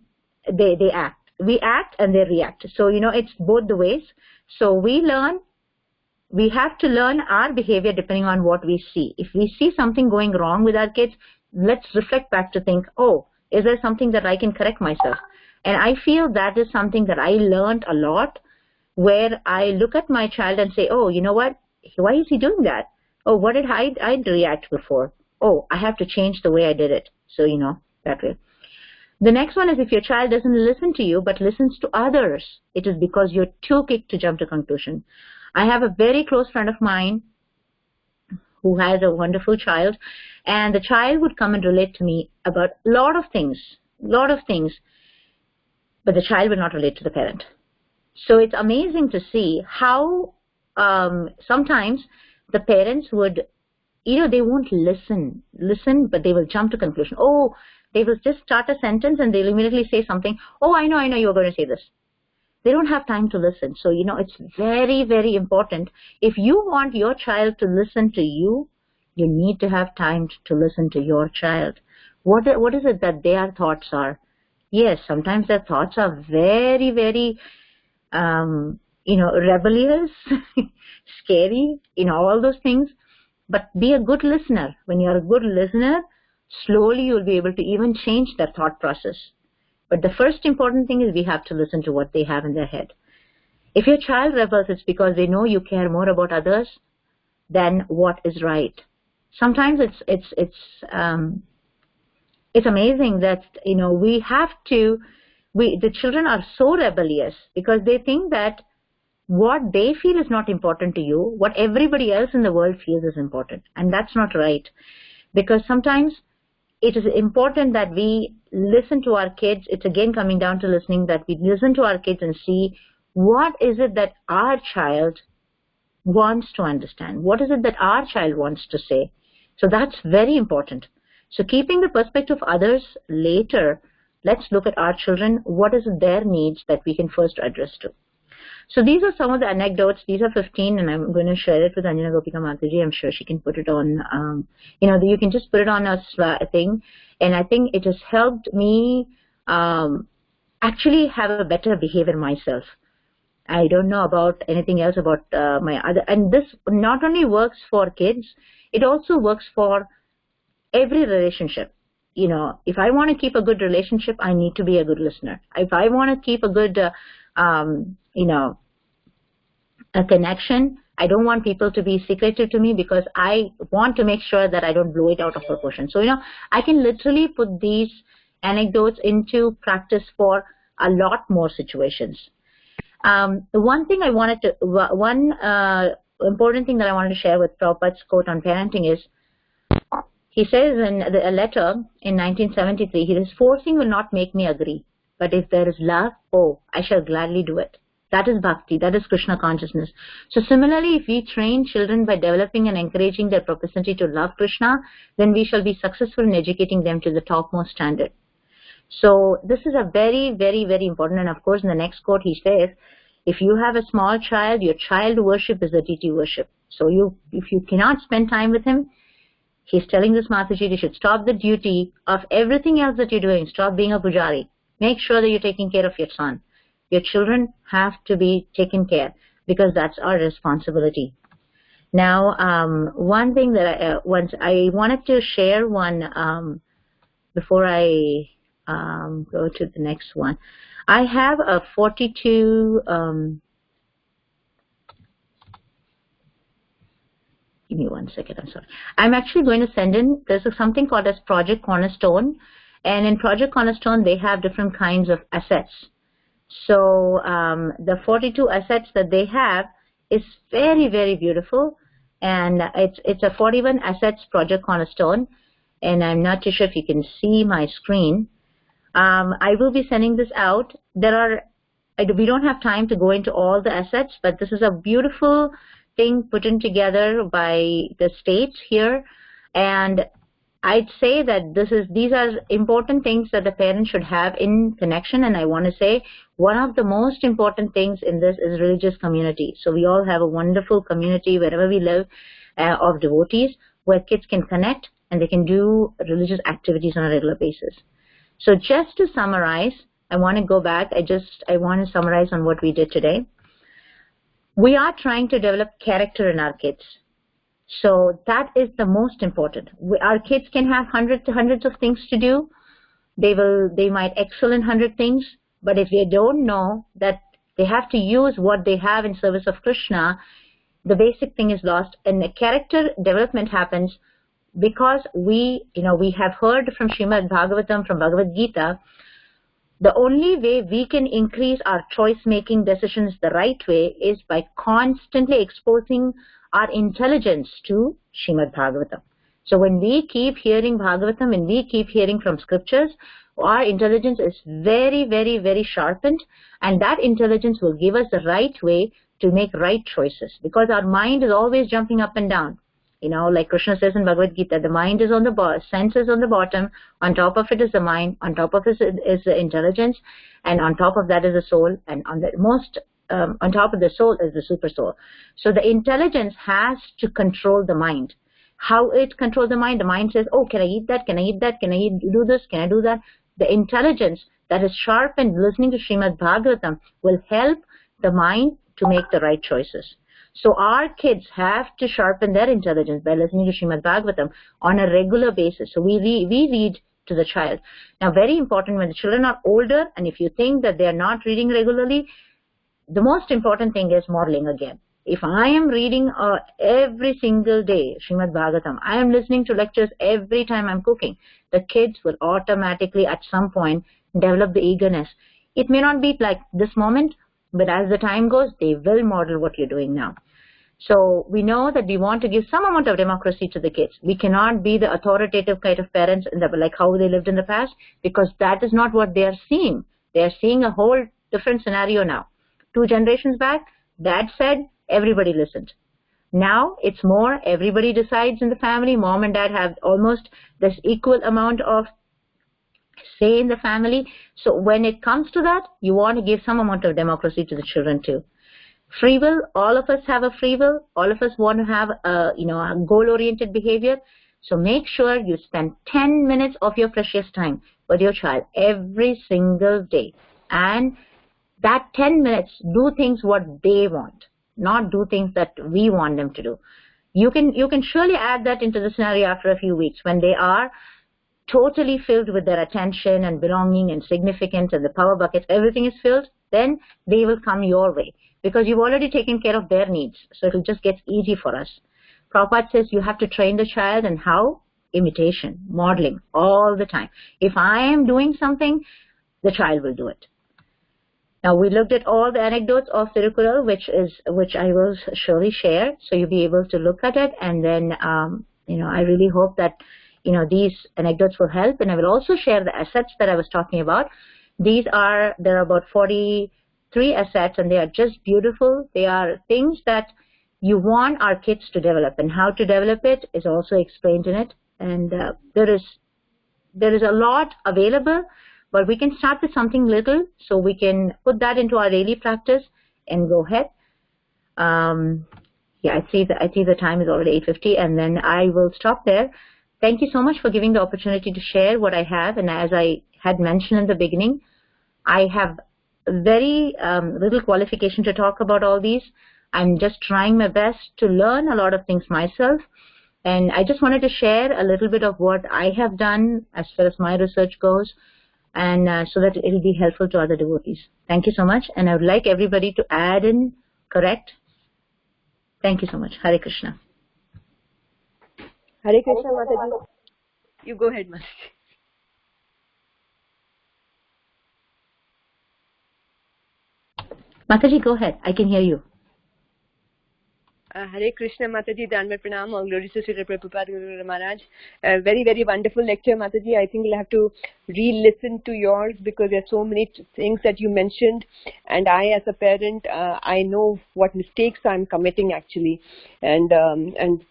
they act. We act and they react. So, it's both the ways. So we have to learn our behavior depending on what we see. If we see something going wrong with our kids, let's reflect back to think, oh, is there something that I can correct myself? And I feel that is something that I learned a lot, where I look at my child and say, oh, you know what? Why is he doing that? Oh, what did I react before? Oh, I have to change the way I did it. So, that way. The next one is, if your child doesn't listen to you but listens to others, it is because you're too quick to jump to conclusion. I have a very close friend of mine who has a wonderful child, and the child would come and relate to me about a lot of things, but the child will not relate to the parent. So it's amazing to see how sometimes the parents would, they won't listen, but they will jump to conclusion. Oh, they will just start a sentence and they'll immediately say something. Oh, I know you're going to say this. They don't have time to listen. So, it's very, very important. If you want your child to listen to you, you need to have time to listen to your child. What is it that their thoughts are? Yes, sometimes their thoughts are very, very, rebellious, scary, all those things. but be a good listener. When you're a good listener, slowly you'll be able to even change their thought process. But the first important thing is we have to listen to what they have in their head. If your child rebels, it's because they know you care more about others than what is right. Sometimes it's amazing that the children are so rebellious because they think that what they feel is not important to you, what everybody else in the world feels is important, and that's not right. Because sometimes it is important that we listen to our kids. It's again coming down to listening, that we listen to our kids and see what is it that our child wants to understand, what is it that our child wants to say. So that's very important. So keeping the perspective of others later, let's look at our children. What is their needs that we can first address to? So these are some of the anecdotes. These are 15, and I'm going to share it with Anjana Gopika Mataji. I'm sure she can put it on, you can just put it on a thing. And I think it has helped me actually have a better behavior myself. I don't know about anything else about my other. And this not only works for kids, it also works for every relationship. If I want to keep a good relationship, I need to be a good listener. If I want to keep a good, a connection, I don't want people to be secretive to me because I want to make sure that I don't blow it out of proportion. So, I can literally put these anecdotes into practice for a lot more situations. One important thing that I wanted to share with Prabhupada's quote on parenting is, he says in a letter in 1973, he says, forcing will not make me agree, but if there is love, I shall gladly do it. That is bhakti, that is Krishna consciousness. So similarly, if we train children by developing and encouraging their propensity to love Krishna, then we shall be successful in educating them to the topmost standard. So this is a very, very, very important. And of course, in the next quote, he says, if you have a small child, your child worship is a deity worship. So if you cannot spend time with him, he's telling this Mataji, you should stop the duty of everything else that you're doing. Stop being a pujari. Make sure that you're taking care of your son. Your children have to be taken care because that's our responsibility. Now, one thing that I wanted to share one before I go to the next one. I have a 42. Give me 1 second. I'm sorry. I'm actually going to send in. There's something called as Project Cornerstone, and in Project Cornerstone they have different kinds of assets. So the 42 assets that they have is very, very beautiful, and it's a 41 assets Project Cornerstone, and I'm not too sure if you can see my screen. I will be sending this out. We don't have time to go into all the assets, but this is a beautiful thing put in together by the state here, and I'd say that these are important things that the parent should have in connection. And I want to say one of the most important things in this is religious community. So we all have a wonderful community wherever we live of devotees where kids can connect and they can do religious activities on a regular basis. So just to summarize, I want to go back. I want to summarize on what we did today. We are trying to develop character in our kids. So that is the most important. Our kids can have hundreds of things to do. They might excel in 100 things, but if they don't know that they have to use what they have in service of Krishna, the basic thing is lost. And the character development happens because we have heard from Srimad Bhagavatam, from Bhagavad Gita, the only way we can increase our choice-making decisions the right way is by constantly exposing our intelligence to Srimad Bhagavatam. So when we keep hearing Bhagavatam and we keep hearing from scriptures, our intelligence is very, very, very sharpened, and that intelligence will give us the right way to make right choices, because our mind is always jumping up and down. Like Krishna says in Bhagavad Gita, the mind is on the bottom, sense is on the bottom, on top of it is the mind, on top of it is the intelligence, and on top of that is the soul, and on top of the soul is the super soul. So the intelligence has to control the mind. How it controls the mind says, oh, can I eat that? Can I eat that? Can I do this? Can I do that? The intelligence that is sharpened listening to Srimad Bhagavatam will help the mind to make the right choices. So our kids have to sharpen their intelligence by listening to Srimad Bhagavatam on a regular basis. So we read to the child. Now, very important, when the children are older, and if you think that they are not reading regularly, the most important thing is modeling again. If I am reading every single day Srimad Bhagavatam, I am listening to lectures every time I'm cooking, the kids will automatically at some point develop the eagerness. It may not be like this moment, but as the time goes, they will model what you're doing now. So we know that we want to give some amount of democracy to the kids. We cannot be the authoritative kind of parents like how they lived in the past, because that is not what they are seeing. They are seeing a whole different scenario now. 2 generations back, Dad said, everybody listened. Now it's more, everybody decides in the family. Mom and Dad have almost this equal amount of say in the family. So when it comes to that, you want to give some amount of democracy to the children too. Free will, all of us have a free will. All of us want to have a goal-oriented behavior. So make sure you spend 10 minutes of your precious time with your child every single day. And that 10 minutes, do things what they want, not do things that we want them to do. You can surely add that into the scenario after a few weeks when they are totally filled with their attention and belonging and significance and the power buckets, everything is filled, then they will come your way because you've already taken care of their needs. So it will just get easy for us. Prabhupada says you have to train the child, and how? Imitation, modeling all the time. If I am doing something, the child will do it. Now, we looked at all the anecdotes of Tirukkural, which I will surely share, so you'll be able to look at it. And then, I really hope that, these anecdotes will help. And I will also share the assets that I was talking about. There are about 43 assets, and they are just beautiful. They are things that you want our kids to develop, and how to develop it is also explained in it. And there is a lot available. But we can start with something little, so we can put that into our daily practice and go ahead. I see the time is already 8:50, and then I will stop there. Thank you so much for giving the opportunity to share what I have. And as I had mentioned in the beginning, I have very little qualification to talk about all these. I'm just trying my best to learn a lot of things myself. And I just wanted to share a little bit of what I have done as far as my research goes, and so that it will be helpful to other devotees. Thank you so much, and I would like everybody to add in, correct. Thank you so much. Hare Krishna. Hare Krishna, Mataji. You go ahead, Mataji. Mataji, go ahead. I can hear you. Hare Krishna, Mataji, Danvat Pranam, all glories to Srila Prabhupada Guru Maharaj. Very, very wonderful lecture, Mataji. I think we'll have to re-listen to yours because there are so many things that you mentioned. And I, as a parent, I know what mistakes I'm committing actually. And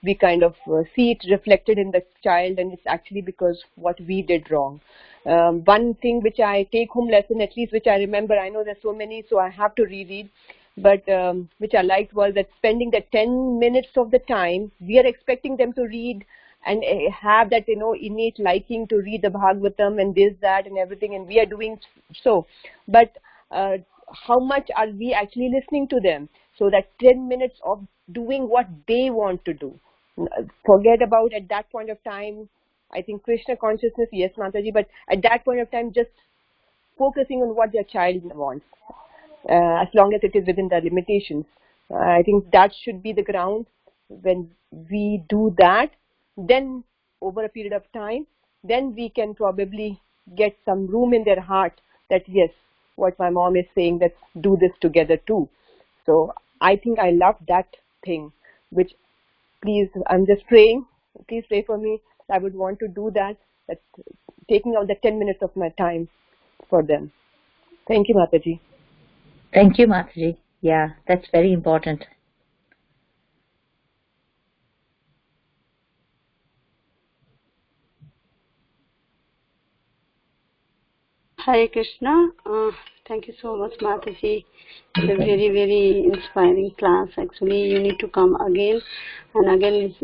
we kind of see it reflected in the child, and it's actually because what we did wrong. One thing which I take home lesson, at least which I remember, I know there's so many, so I have to reread. But which I liked was that spending the 10 minutes of the time, we are expecting them to read and have that, innate liking to read the Bhagavatam and this, that and everything, and we are doing so. But how much are we actually listening to them? So that 10 minutes of doing what they want to do. Forget about at that point of time, I think Krishna consciousness, yes, Mataji, but at that point of time, just focusing on what their child wants. As long as it is within the limitations. I think that should be the ground. When we do that, then over a period of time, then we can probably get some room in their heart that yes, what my mom is saying, let's do this together too. So I think I love that thing, which please, I'm just praying, please pray for me. I would want to do that, taking out the 10 minutes of my time for them. Thank you, Mataji. Thank you, Mataji. Yeah, that's very important. Hare Krishna. Thank you so much, Mataji. It's a very, very inspiring class. Actually, you need to come again and again.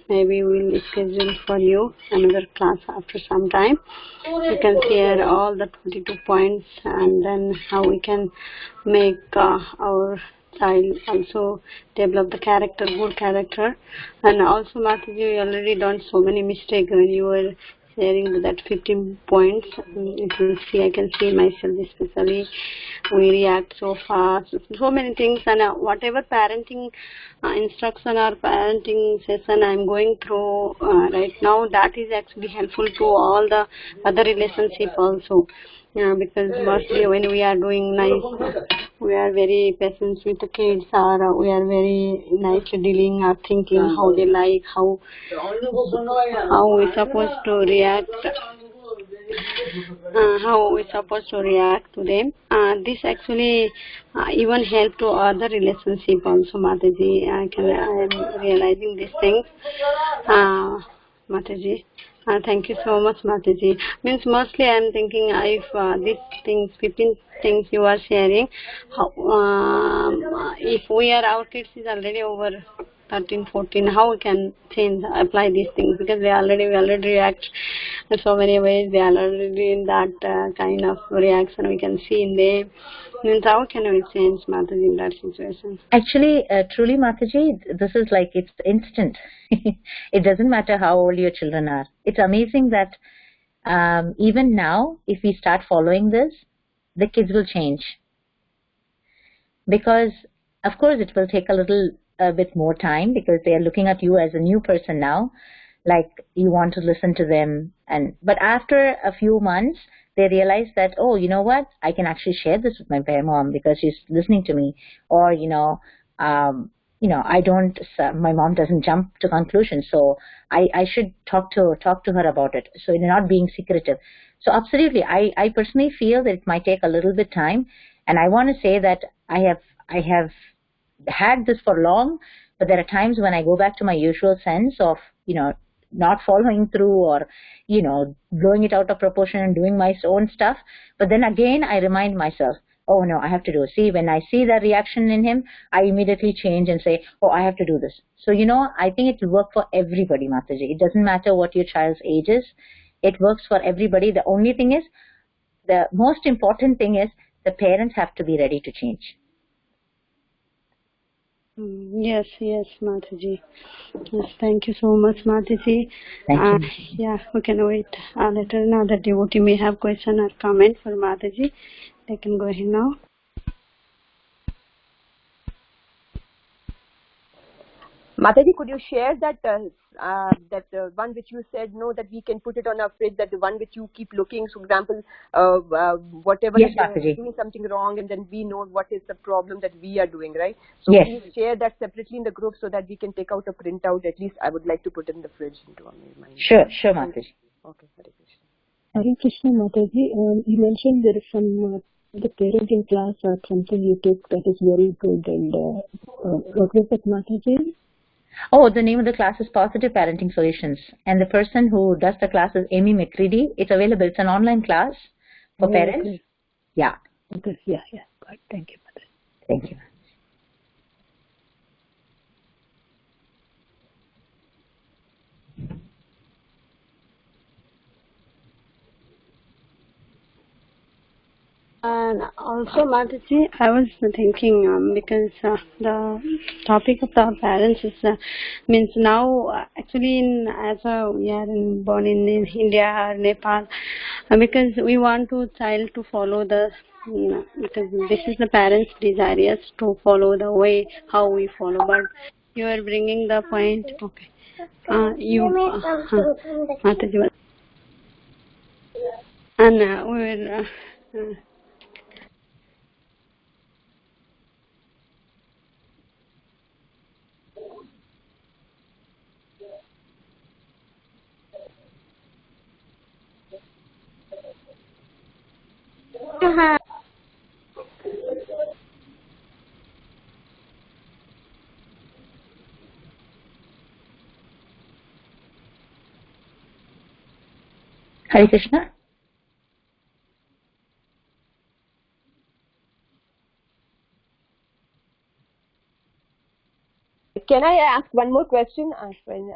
Maybe we'll schedule for you another class after some time. You can share all the 22 points and then how we can make our child also develop the character, good character. And also, Mataji, you already done so many mistakes when you were sharing that 15 points. You can see, I can see myself especially. We react so fast, so many things, and whatever parenting instruction or parenting session I'm going through right now, that is actually helpful to all the other relationship also. Because mostly when we are doing nice, we are very patient with the kids, or we are very nicely dealing or thinking how they like, how we supposed to react, how we supposed to react to them. This actually even help to other relationship also, Mataji. I am realizing these things, Mataji. Thank you so much, Mataji. Means mostly I am thinking if these things, 15 things you are sharing, how, if we are, our kids is already over 13, 14, how we can change, apply these things, because we already react in so many ways. They are already in that kind of reaction we can see in them. Means how can we change, Mataji, in that situation? Actually, truly, Mataji, this is like, it's instant. It doesn't matter how old your children are. It's amazing that even now, if we start following this, the kids will change. Because, of course, it will take a bit more time, because they are looking at you as a new person now. Like, you want to listen to them. But after a few months, they realize that, oh, you know what? I can actually share this with my mom because she's listening to me. Or, I don't, my mom doesn't jump to conclusions, so I should talk to her about it. So you're not being secretive. So absolutely, I personally feel that it might take a little bit time. And I want to say that I have had this for long, but there are times when I go back to my usual sense of, not following through, or, blowing it out of proportion and doing my own stuff. But then again, I remind myself, oh no, I have to do it. See, when I see the reaction in him, I immediately change and say, oh, I have to do this. So, I think it will work for everybody, Mataji. It doesn't matter what your child's age is. It works for everybody. The only thing is, the most important thing is, the parents have to be ready to change. Yes, Mataji. Yes, thank you so much, Mataji. Thank you. Yeah, we can wait later. Now the devotee may have question or comment for Mataji. They can go ahead now. Mataji, could you share that one which you said, no, that we can put it on our fridge, that the one which you keep looking, so for example, whatever, yes, is doing something wrong, and then we know what is the problem that we are doing, right? So yes. Please share that separately in the group so that we can take out a printout. At least I would like to put it in the fridge into our mind. Sure, Mataji. Okay, Hare Krishna. Hare Krishna, Mataji. You mentioned there is some the parenting class or something you took that is very good, and what was that, Mataji? Oh, the name of the class is Positive Parenting Solutions. And the person who does the class is Amy McCready. It's available. It's an online class for parents. Okay. Yeah. Okay. Yeah. Good. Thank you, Mataji. Thank you. And also, Mataji, I was thinking because the topic of the parents is means now actually we are born in India or Nepal, because we want to child to follow the because this is the parents' desires to follow the way how we follow. But you are bringing the point. Okay, Mataji, and we will. Hare Krishna. Can I ask one more question?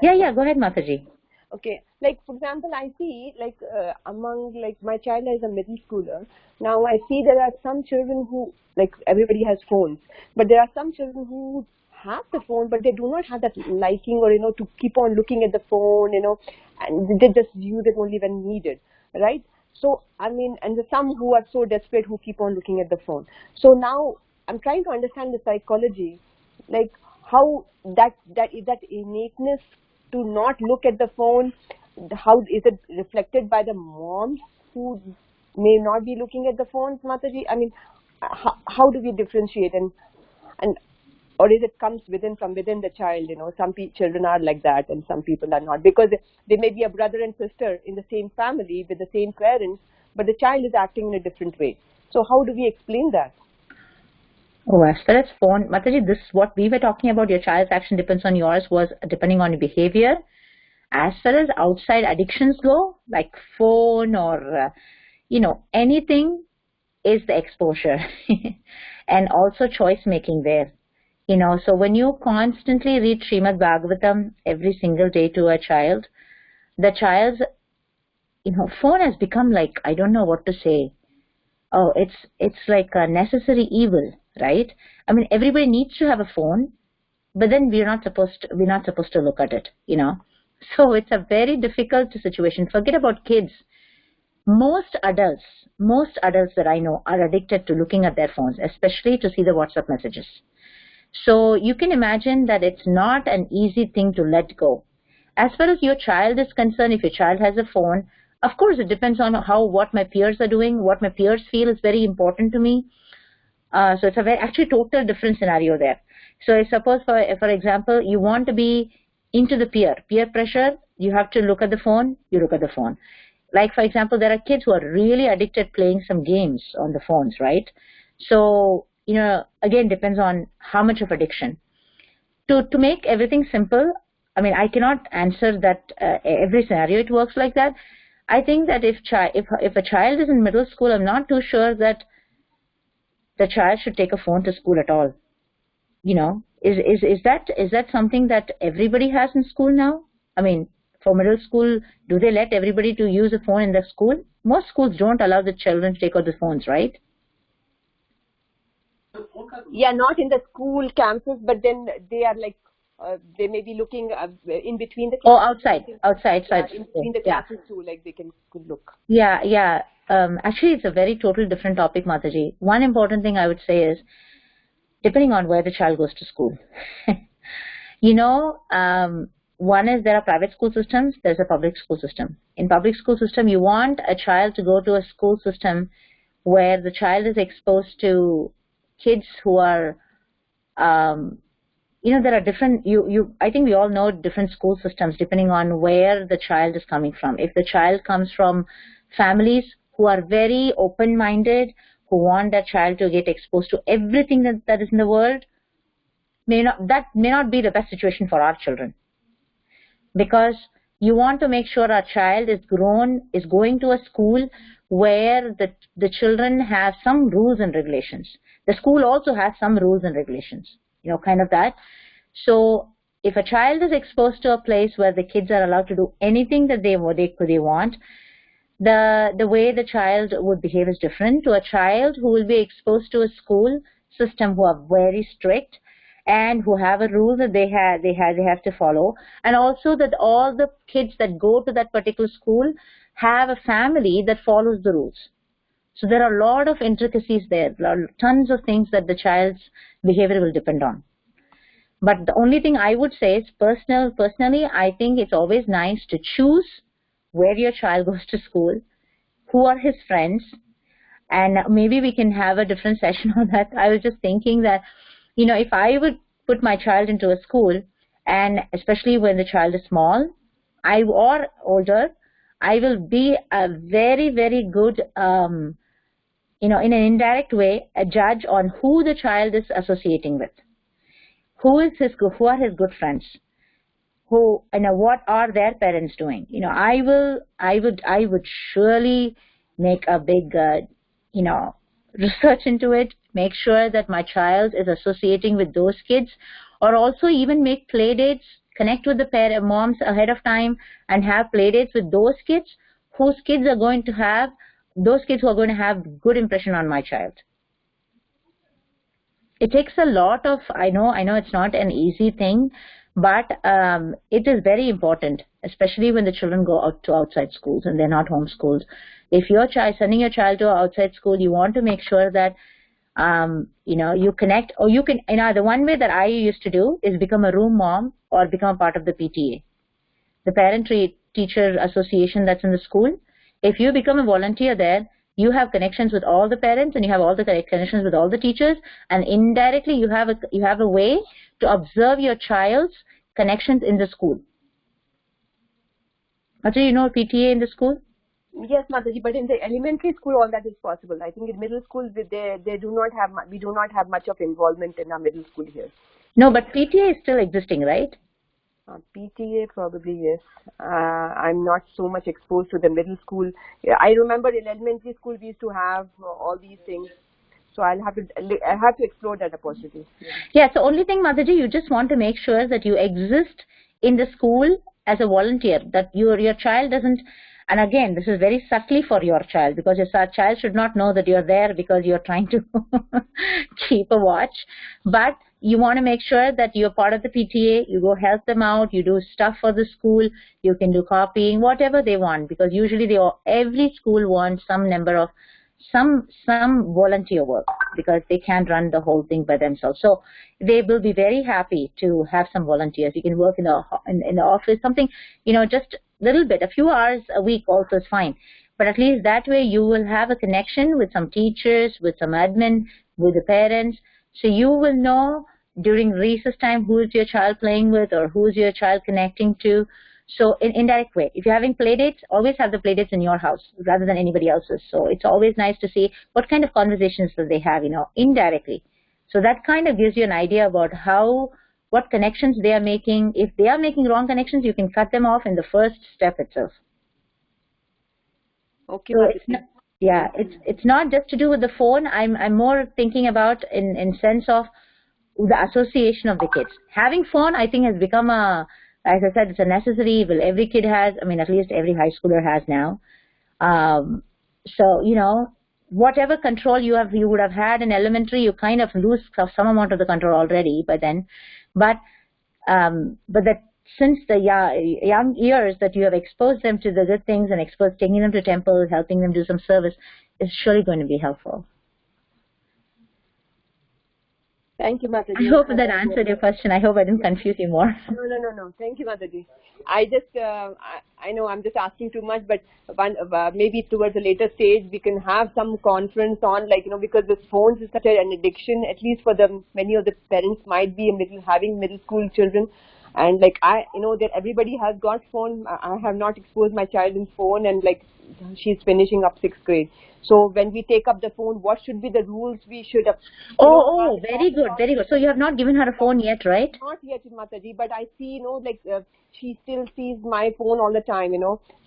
Yeah, go ahead, Mataji. Okay, like for example, I see like among like my child is a middle schooler. Now I see there are some children who like everybody has phones, but there are some children who have the phone, but they do not have that liking or to keep on looking at the phone, and they just use it only when needed, right? So I mean, and there's some who are so desperate who keep on looking at the phone. So now I'm trying to understand the psychology, like how that innateness to not look at the phone, how is it reflected by the moms who may not be looking at the phones, Mataji? I mean, how do we differentiate, and or is it comes from within the child? Some children are like that and some people are not, because they may be a brother and sister in the same family with the same parents, but the child is acting in a different way. So how do we explain that? Oh, as far as phone, Mataji, this what we were talking about, your child's action depends on yours, was depending on your behavior. As far as outside addictions go, like phone or, anything, is the exposure and also choice making there. So when you constantly read Srimad Bhagavatam every single day to a child, the child's, phone has become like, I don't know what to say. Oh, it's like a necessary evil, right? I mean, everybody needs to have a phone, but then we're not supposed to look at it, So it's a very difficult situation. Forget about kids. Most adults that I know are addicted to looking at their phones, especially to see the WhatsApp messages. So you can imagine that it's not an easy thing to let go. As far as your child is concerned, if your child has a phone, of course it depends on what my peers are doing, what my peers feel is very important to me. So it's actually total different scenario there. So I suppose for example, you want to be into the peer pressure, you have to look at the phone, you look at the phone. Like for example, there are kids who are really addicted playing some games on the phones, right? So, again, depends on how much of addiction. To make everything simple, I mean, I cannot answer that every scenario it works like that. I think that if a child is in middle school, I'm not too sure that the child should take a phone to school at all. Is that something that everybody has in school now? I mean, for middle school, do they let everybody to use a phone in the school? Most schools don't allow the children to take out the phones, right? Yeah, not in the school campus, but then they are like they may be looking in between the classes. Oh, outside in between the classes too, like they could look. Yeah. Actually, it's a very total different topic, Mataji. One important thing I would say is, depending on where the child goes to school. One is there are private school systems, there's a public school system. In public school system, you want a child to go to a school system where the child is exposed to kids who are, there are different, I think we all know different school systems depending on where the child is coming from. If the child comes from families who are very open-minded, who want their child to get exposed to everything that is in the world, that may not be the best situation for our children. Because you want to make sure our child is going to a school where the children have some rules and regulations. The school also has some rules and regulations, kind of that. So if a child is exposed to a place where the kids are allowed to do anything that they want, the way the child would behave is different to a child who will be exposed to a school system who are very strict and who have a rule that they have to follow, and also that all the kids that go to that particular school have a family that follows the rules. So there are a lot of intricacies there, tons of things that the child's behavior will depend on. But the only thing I would say is personally, I think it's always nice to choose where your child goes to school, who are his friends, and maybe we can have a different session on that. I was just thinking that, if I would put my child into a school, and especially when the child is small, or older, I will be a very, very good, in an indirect way, a judge on who the child is associating with, who are his good friends, what are their parents doing. I would surely make a big, research into it, make sure that my child is associating with those kids, or also even make play dates connect with the moms ahead of time and have play dates with those kids whose kids are going to have, those kids who are going to have good impression on my child. It takes a lot of, I know it's not an easy thing, but it is very important, especially when the children go out to outside schools and they're not homeschooled. If you're sending your child to an outside school, you want to make sure that you connect, or you can, the one way that I used to do is become a room mom or become part of the PTA, the parent-teacher association that's in the school. If you become a volunteer there, you have connections with all the parents and you have all the connections with all the teachers, and indirectly you have a way to observe your child's connections in the school. Mataji, you know PTA in the school? Yes, Mataji, but in the elementary school all that is possible. I think in middle school we do not have much of involvement in our middle school here. No, but PTA is still existing, right? PTA probably, yes. I'm not so much exposed to the middle school. I remember in elementary school we used to have all these things. So I have to explore that opportunity. Yeah, so only thing, Mataji, you just want to make sure that you exist in the school as a volunteer, that your child doesn't, and again, this is very subtly for your child, because your child should not know that you're there because you're trying to keep a watch. But you want to make sure that you're part of the PTA, you go help them out, you do stuff for the school, you can do copying, whatever they want, because usually every school wants some number of some volunteer work, because they can't run the whole thing by themselves. So they will be very happy to have some volunteers. You can work in the office, something, just a little bit, a few hours a week also is fine. But at least that way you will have a connection with some teachers, with some admin, with the parents. So you will know during recess time who is your child playing with or who is your child connecting to. So in indirect way, if you're having play dates, always have the play dates in your house rather than anybody else's. So it's always nice to see what kind of conversations that they have, indirectly. So that kind of gives you an idea about what connections they are making. If they are making wrong connections, you can cut them off in the first step itself. Okay. So it's not just to do with the phone. I'm more thinking about in sense of the association of the kids. Having phone, I think, has become as I said, it's a necessary. Well, every kid has. I mean, at least every high schooler has now. So whatever control you would have had in elementary, you kind of lose some amount of the control already by then. But that since the young years that you have exposed them to the good things and taking them to temples, helping them do some service, is surely going to be helpful. Thank you, Mataji. I hope that answered your question. I hope I didn't confuse you more. No. Thank you, Mataji. I just, I know I'm just asking too much, but maybe towards a later stage we can have some conference on, because the phones is such an addiction, at least for many of the parents might be having middle school children. And that everybody has got phone. I have not exposed my child in phone, and she's finishing up 6th grade. So when we take up the phone, what should be the rules we should have? Very good. So you have not given her a phone yet, right? Not yet, Mataji, but I see, she still sees my phone all the time,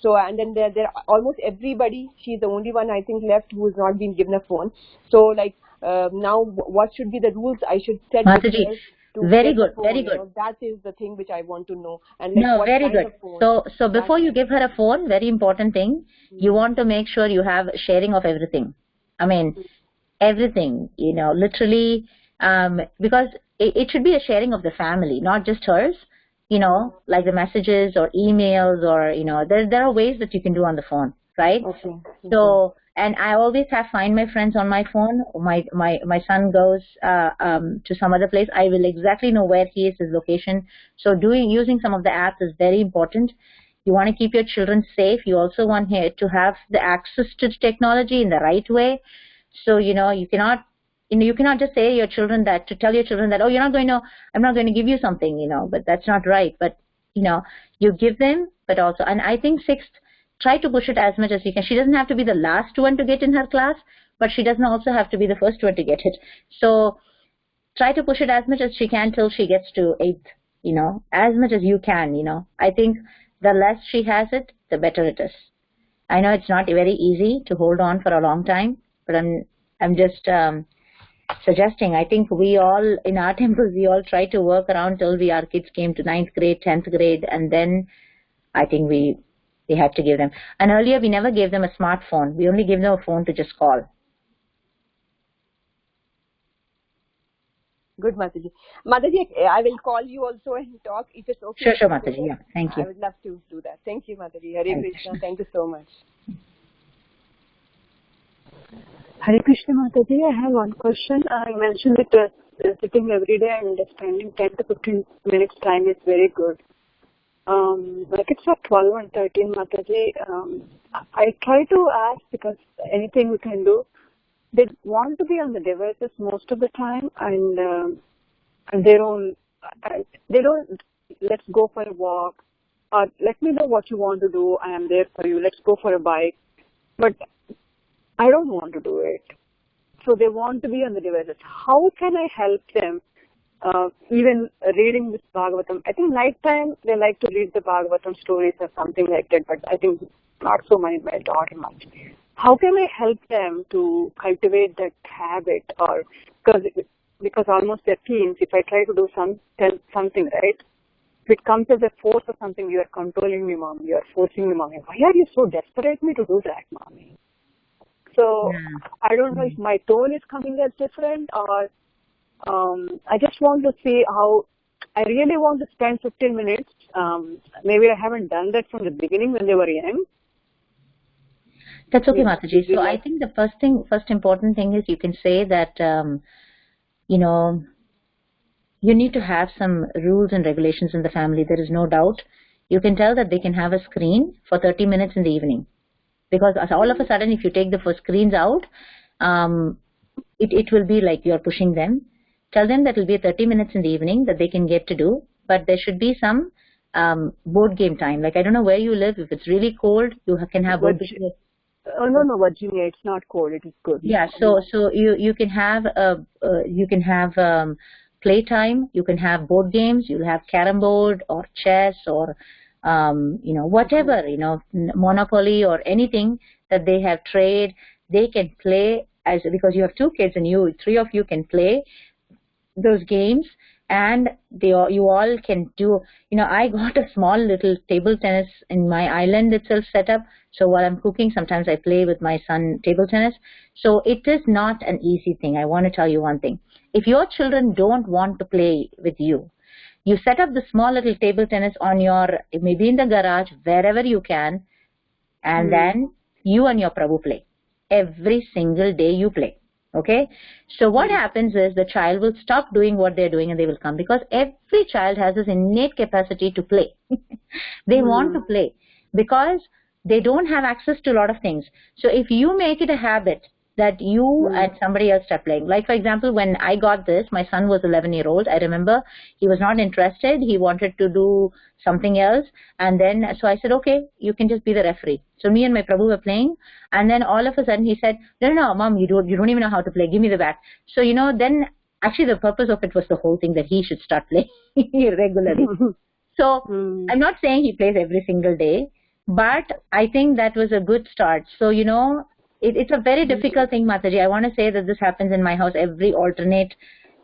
So, and then there almost everybody, she's the only one I think left who has not been given a phone. So now what should be the rules I should set? Mataji, very good. That is the thing which I want to know. And very good. So before you give her a phone, very important thing, you want to make sure you have sharing of everything. I mean, everything, literally, because it should be a sharing of the family, not just hers, like the messages or emails or, there are ways that you can do on the phone, right? Okay. So, and I always find my friends on my phone. My son goes to some other place, I will exactly know where he is, his location. So using some of the apps is very important. You want to keep your children safe. You also want to have the access to technology in the right way. So you cannot just say to tell your children that, oh, I'm not going to give you something, but that's not right. But you give them, but also, and I think 6th. Try to push it as much as you can. She doesn't have to be the last one to get in her class, but she doesn't also have to be the first one to get it. So try to push it as much as she can till she gets to 8th, as much as you can, I think the less she has it, the better it is. I know it's not very easy to hold on for a long time, but I'm just suggesting. I think we all, in our temples, we all try to work around till our kids came to 9th grade, 10th grade, and then I think we had to give them. And earlier, we never gave them a smartphone. We only gave them a phone to just call. Good, Mataji. Mataji, I will call you also and talk if it's okay. Sure, Mataji. Yeah, thank you. I would love to do that. Thank you, Mataji. Hare Krishna. Thank you so much. Hare Krishna, Mataji. I have one question. I mentioned that sitting every day and spending 10 to 15 minutes time is very good. Like it's at 12 and 13, Mataji. I try to ask because anything we can do. They want to be on the devices most of the time, and they don't. Let's go for a walk, or let me know what you want to do. I am there for you. Let's go for a bike. But I don't want to do it. So they want to be on the devices. How can I help them? Even reading this Bhagavatam. I think nighttime they like to read the Bhagavatam stories or something like that. But I think not so my daughter much. How can I help them to cultivate that habit? Or because almost they're teens, if I try to do something, right? If it comes as a force or something, you are controlling me, Mommy. You are forcing me, Mommy. Why are you so desperate me to do that, Mommy? So I don't know if my tone is coming as different, or I just want to see how. I really want to spend 15 minutes. Maybe I haven't done that from the beginning when they were young. That's okay, Mataji. So I think the first important thing is you can say that, you need to have some rules and regulations in the family. There is no doubt. You can tell that they can have a screen for 30 minutes in the evening. Because all of a sudden, if you take the first screens out, it will be like you're pushing them. Tell them that it will be 30 minutes in the evening that they can get to do. But there should be some board game time. Like, I don't know where you live. If it's really cold, you can have board games. Oh no, Virginia, it's not cold. It is good. Yeah, so you can have playtime. You can have board games. You'll have carom board or chess or whatever, Monopoly or anything that they have trade. They can play because you have 2 kids and 3 of you can play those games. And you all can do, I got a small little table tennis in my island itself set up. So while I'm cooking, sometimes I play with my son table tennis. So it is not an easy thing. I want to tell you one thing. If your children don't want to play with you, you set up the small little table tennis on maybe in the garage, wherever you can. And then you and your Prabhu play. Every single day you play. Okay, so what happens is the child will stop doing what they're doing and they will come, because every child has this innate capacity to play. They want to play because they don't have access to a lot of things. So if you make it a habit that you and somebody else start playing, like for example, when I got this, my son was 11-year-old. I remember he was not interested. He wanted to do something else. And then, so I said, okay, you can just be the referee. So me and my Prabhu were playing. And then all of a sudden he said, no, Mom, you don't even know how to play. Give me the bat. So, then actually the purpose of it was the whole thing that he should start playing regularly. So I'm not saying he plays every single day, but I think that was a good start. So, it's a very difficult thing, Mataji. I want to say that this happens in my house every alternate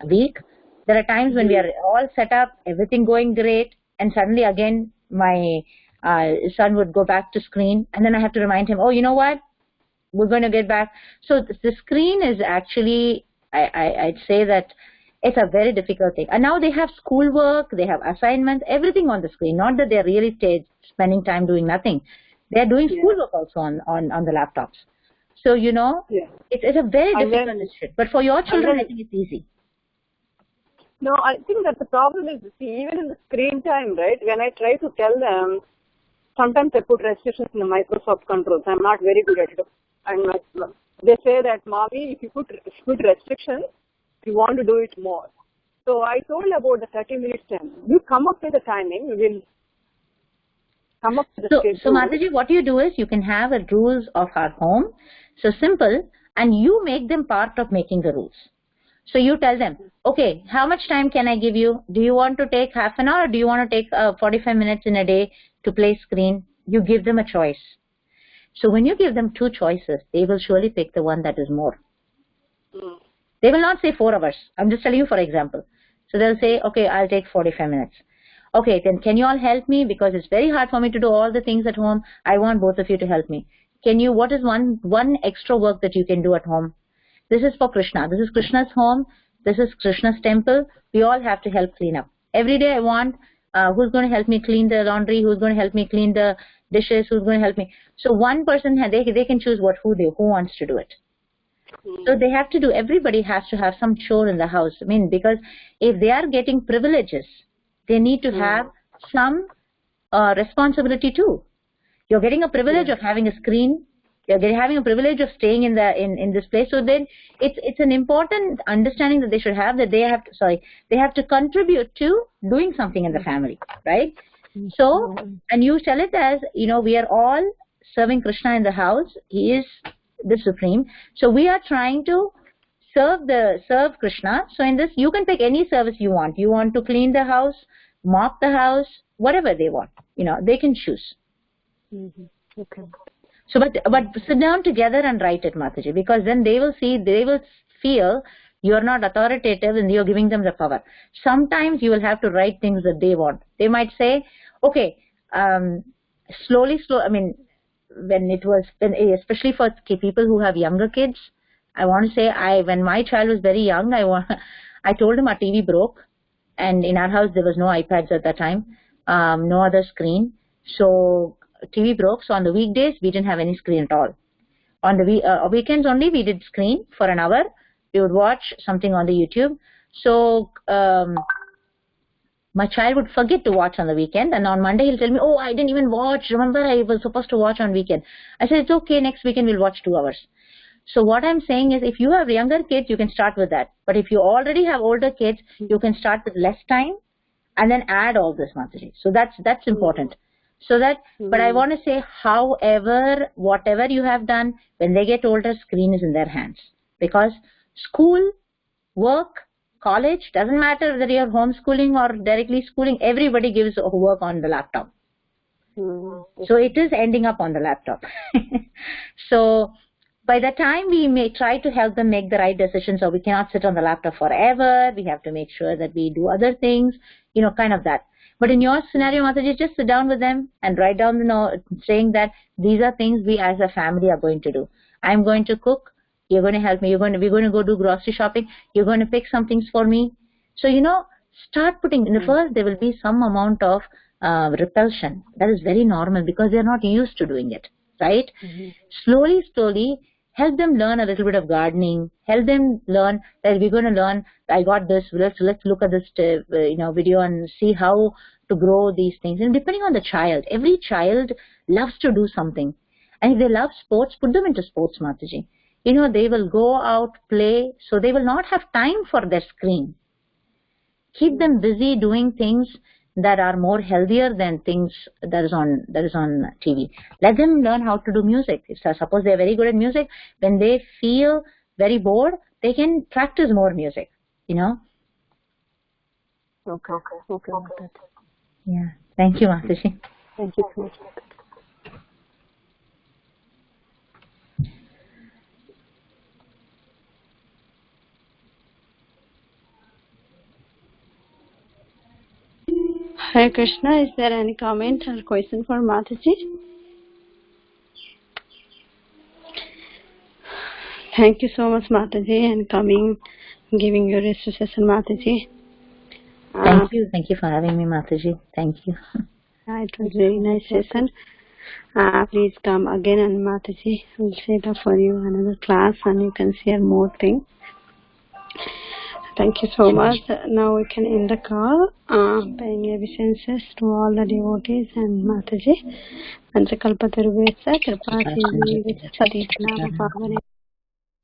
week. There are times when we are all set up, everything going great, and suddenly again my son would go back to screen, and then I have to remind him, oh, you know what? We're going to get back. So the screen is actually, I'd say that it's a very difficult thing. And now they have schoolwork, they have assignments, everything on the screen. Not that they're really spending time doing nothing. They're doing schoolwork also on the laptops. So, it's a very difficult decision. But for your children, I think it's easy. No, I think that the problem is, even in the screen time, right, when I try to tell them, sometimes I put restrictions in the Microsoft controls. I'm not very good at it. And they say that, Mommy, if you put restrictions, you want to do it more. So I told about the 30 minutes time. You come up with the timing, we will come up with the schedule. So Mataji, what you do is you can have a rules of our home. So simple, and you make them part of making the rules. So you tell them, okay, how much time can I give you? Do you want to take half an hour, or do you want to take 45 minutes in a day to play screen? You give them a choice. So when you give them 2 choices, they will surely pick the one that is more. They will not say 4 hours. I'm just telling you for example. So they'll say, okay, I'll take 45 minutes. Okay, then can you all help me? Because it's very hard for me to do all the things at home. I want both of you to help me. Can you, what is one extra work that you can do at home? This is for Krishna. This is Krishna's home. This is Krishna's temple. We all have to help clean up. Every day I want, who's going to help me clean the laundry? Who's going to help me clean the dishes? Who's going to help me? So one person, they can choose who wants to do it. So they have to do, everybody has to have some chore in the house. I mean, because if they are getting privileges, they need to have some responsibility too. You're getting a privilege of having a screen. You're having a privilege of staying in this place. So then it's an important understanding that they should have, that they have to contribute to doing something in the family, right? So, and you tell it as, we are all serving Krishna in the house. He is the supreme. So we are trying to serve Krishna. So in this, you can pick any service you want. You want to clean the house, mop the house, whatever they want. They can choose. Okay. So, but sit down together and write it, Mataji, because then they will feel you're not authoritative and you're giving them the power. Sometimes you will have to write things that they want. They might say, okay, slowly, I mean, especially for people who have younger kids, I want to say, when my child was very young, I told him our TV broke, and in our house there was no iPads at that time, no other screen. So TV broke. So on the weekdays we didn't have any screen at all. On the weekends only we did screen for an hour. We would watch something on the YouTube. So my child would forget to watch on the weekend, and on Monday he'll tell me, oh, I didn't even watch. Remember, I was supposed to watch on weekend. I said, it's okay, next weekend we'll watch 2 hours. So what I'm saying is, if you have younger kids, you can start with that. But if you already have older kids, you can start with less time and then add all this, Mataji. So that's important. So that, but I want to say, however, whatever you have done, when they get older, screen is in their hands. Because school, work, college, doesn't matter whether you're homeschooling or directly schooling, everybody gives work on the laptop. So it is ending up on the laptop. So by the time we may try to help them make the right decisions, or we cannot sit on the laptop forever, we have to make sure that we do other things, kind of that. But in your scenario, Mataji, just sit down with them and write down the note saying that these are things we as a family are going to do. I'm going to cook. You're going to help me. We're going to go do grocery shopping. You're going to pick some things for me. So, start putting, in the first, there will be some amount of repulsion. That is very normal because they're not used to doing it, right? Slowly, help them learn a little bit of gardening. Help them learn that we're going to learn, I got this, let's look at this, video and see how to grow these things. And depending on the child, every child loves to do something. And if they love sports, put them into sports, Mataji. They will go out, play, so they will not have time for their screen. Keep them busy doing things that are more healthier than things that is on TV. Let them learn how to do music. Suppose they're very good at music, when they feel very bored, they can practice more music, Okay. Yeah. Thank you, Mataji. Thank you so much. Hare Krishna, is there any comment or question for Mataji? Thank you so much, Mataji, and coming, giving your session, Mataji. Thank you for having me, Mataji. Thank you. It was very nice session. Please come again, and Mataji will set up for you another class, and you can share more things. Thank you so much. Now we can end the call. Paying obeisances to all the devotees and Mataji. Panchakalpatarubhesha Kripa Sindhu Pati Pavane.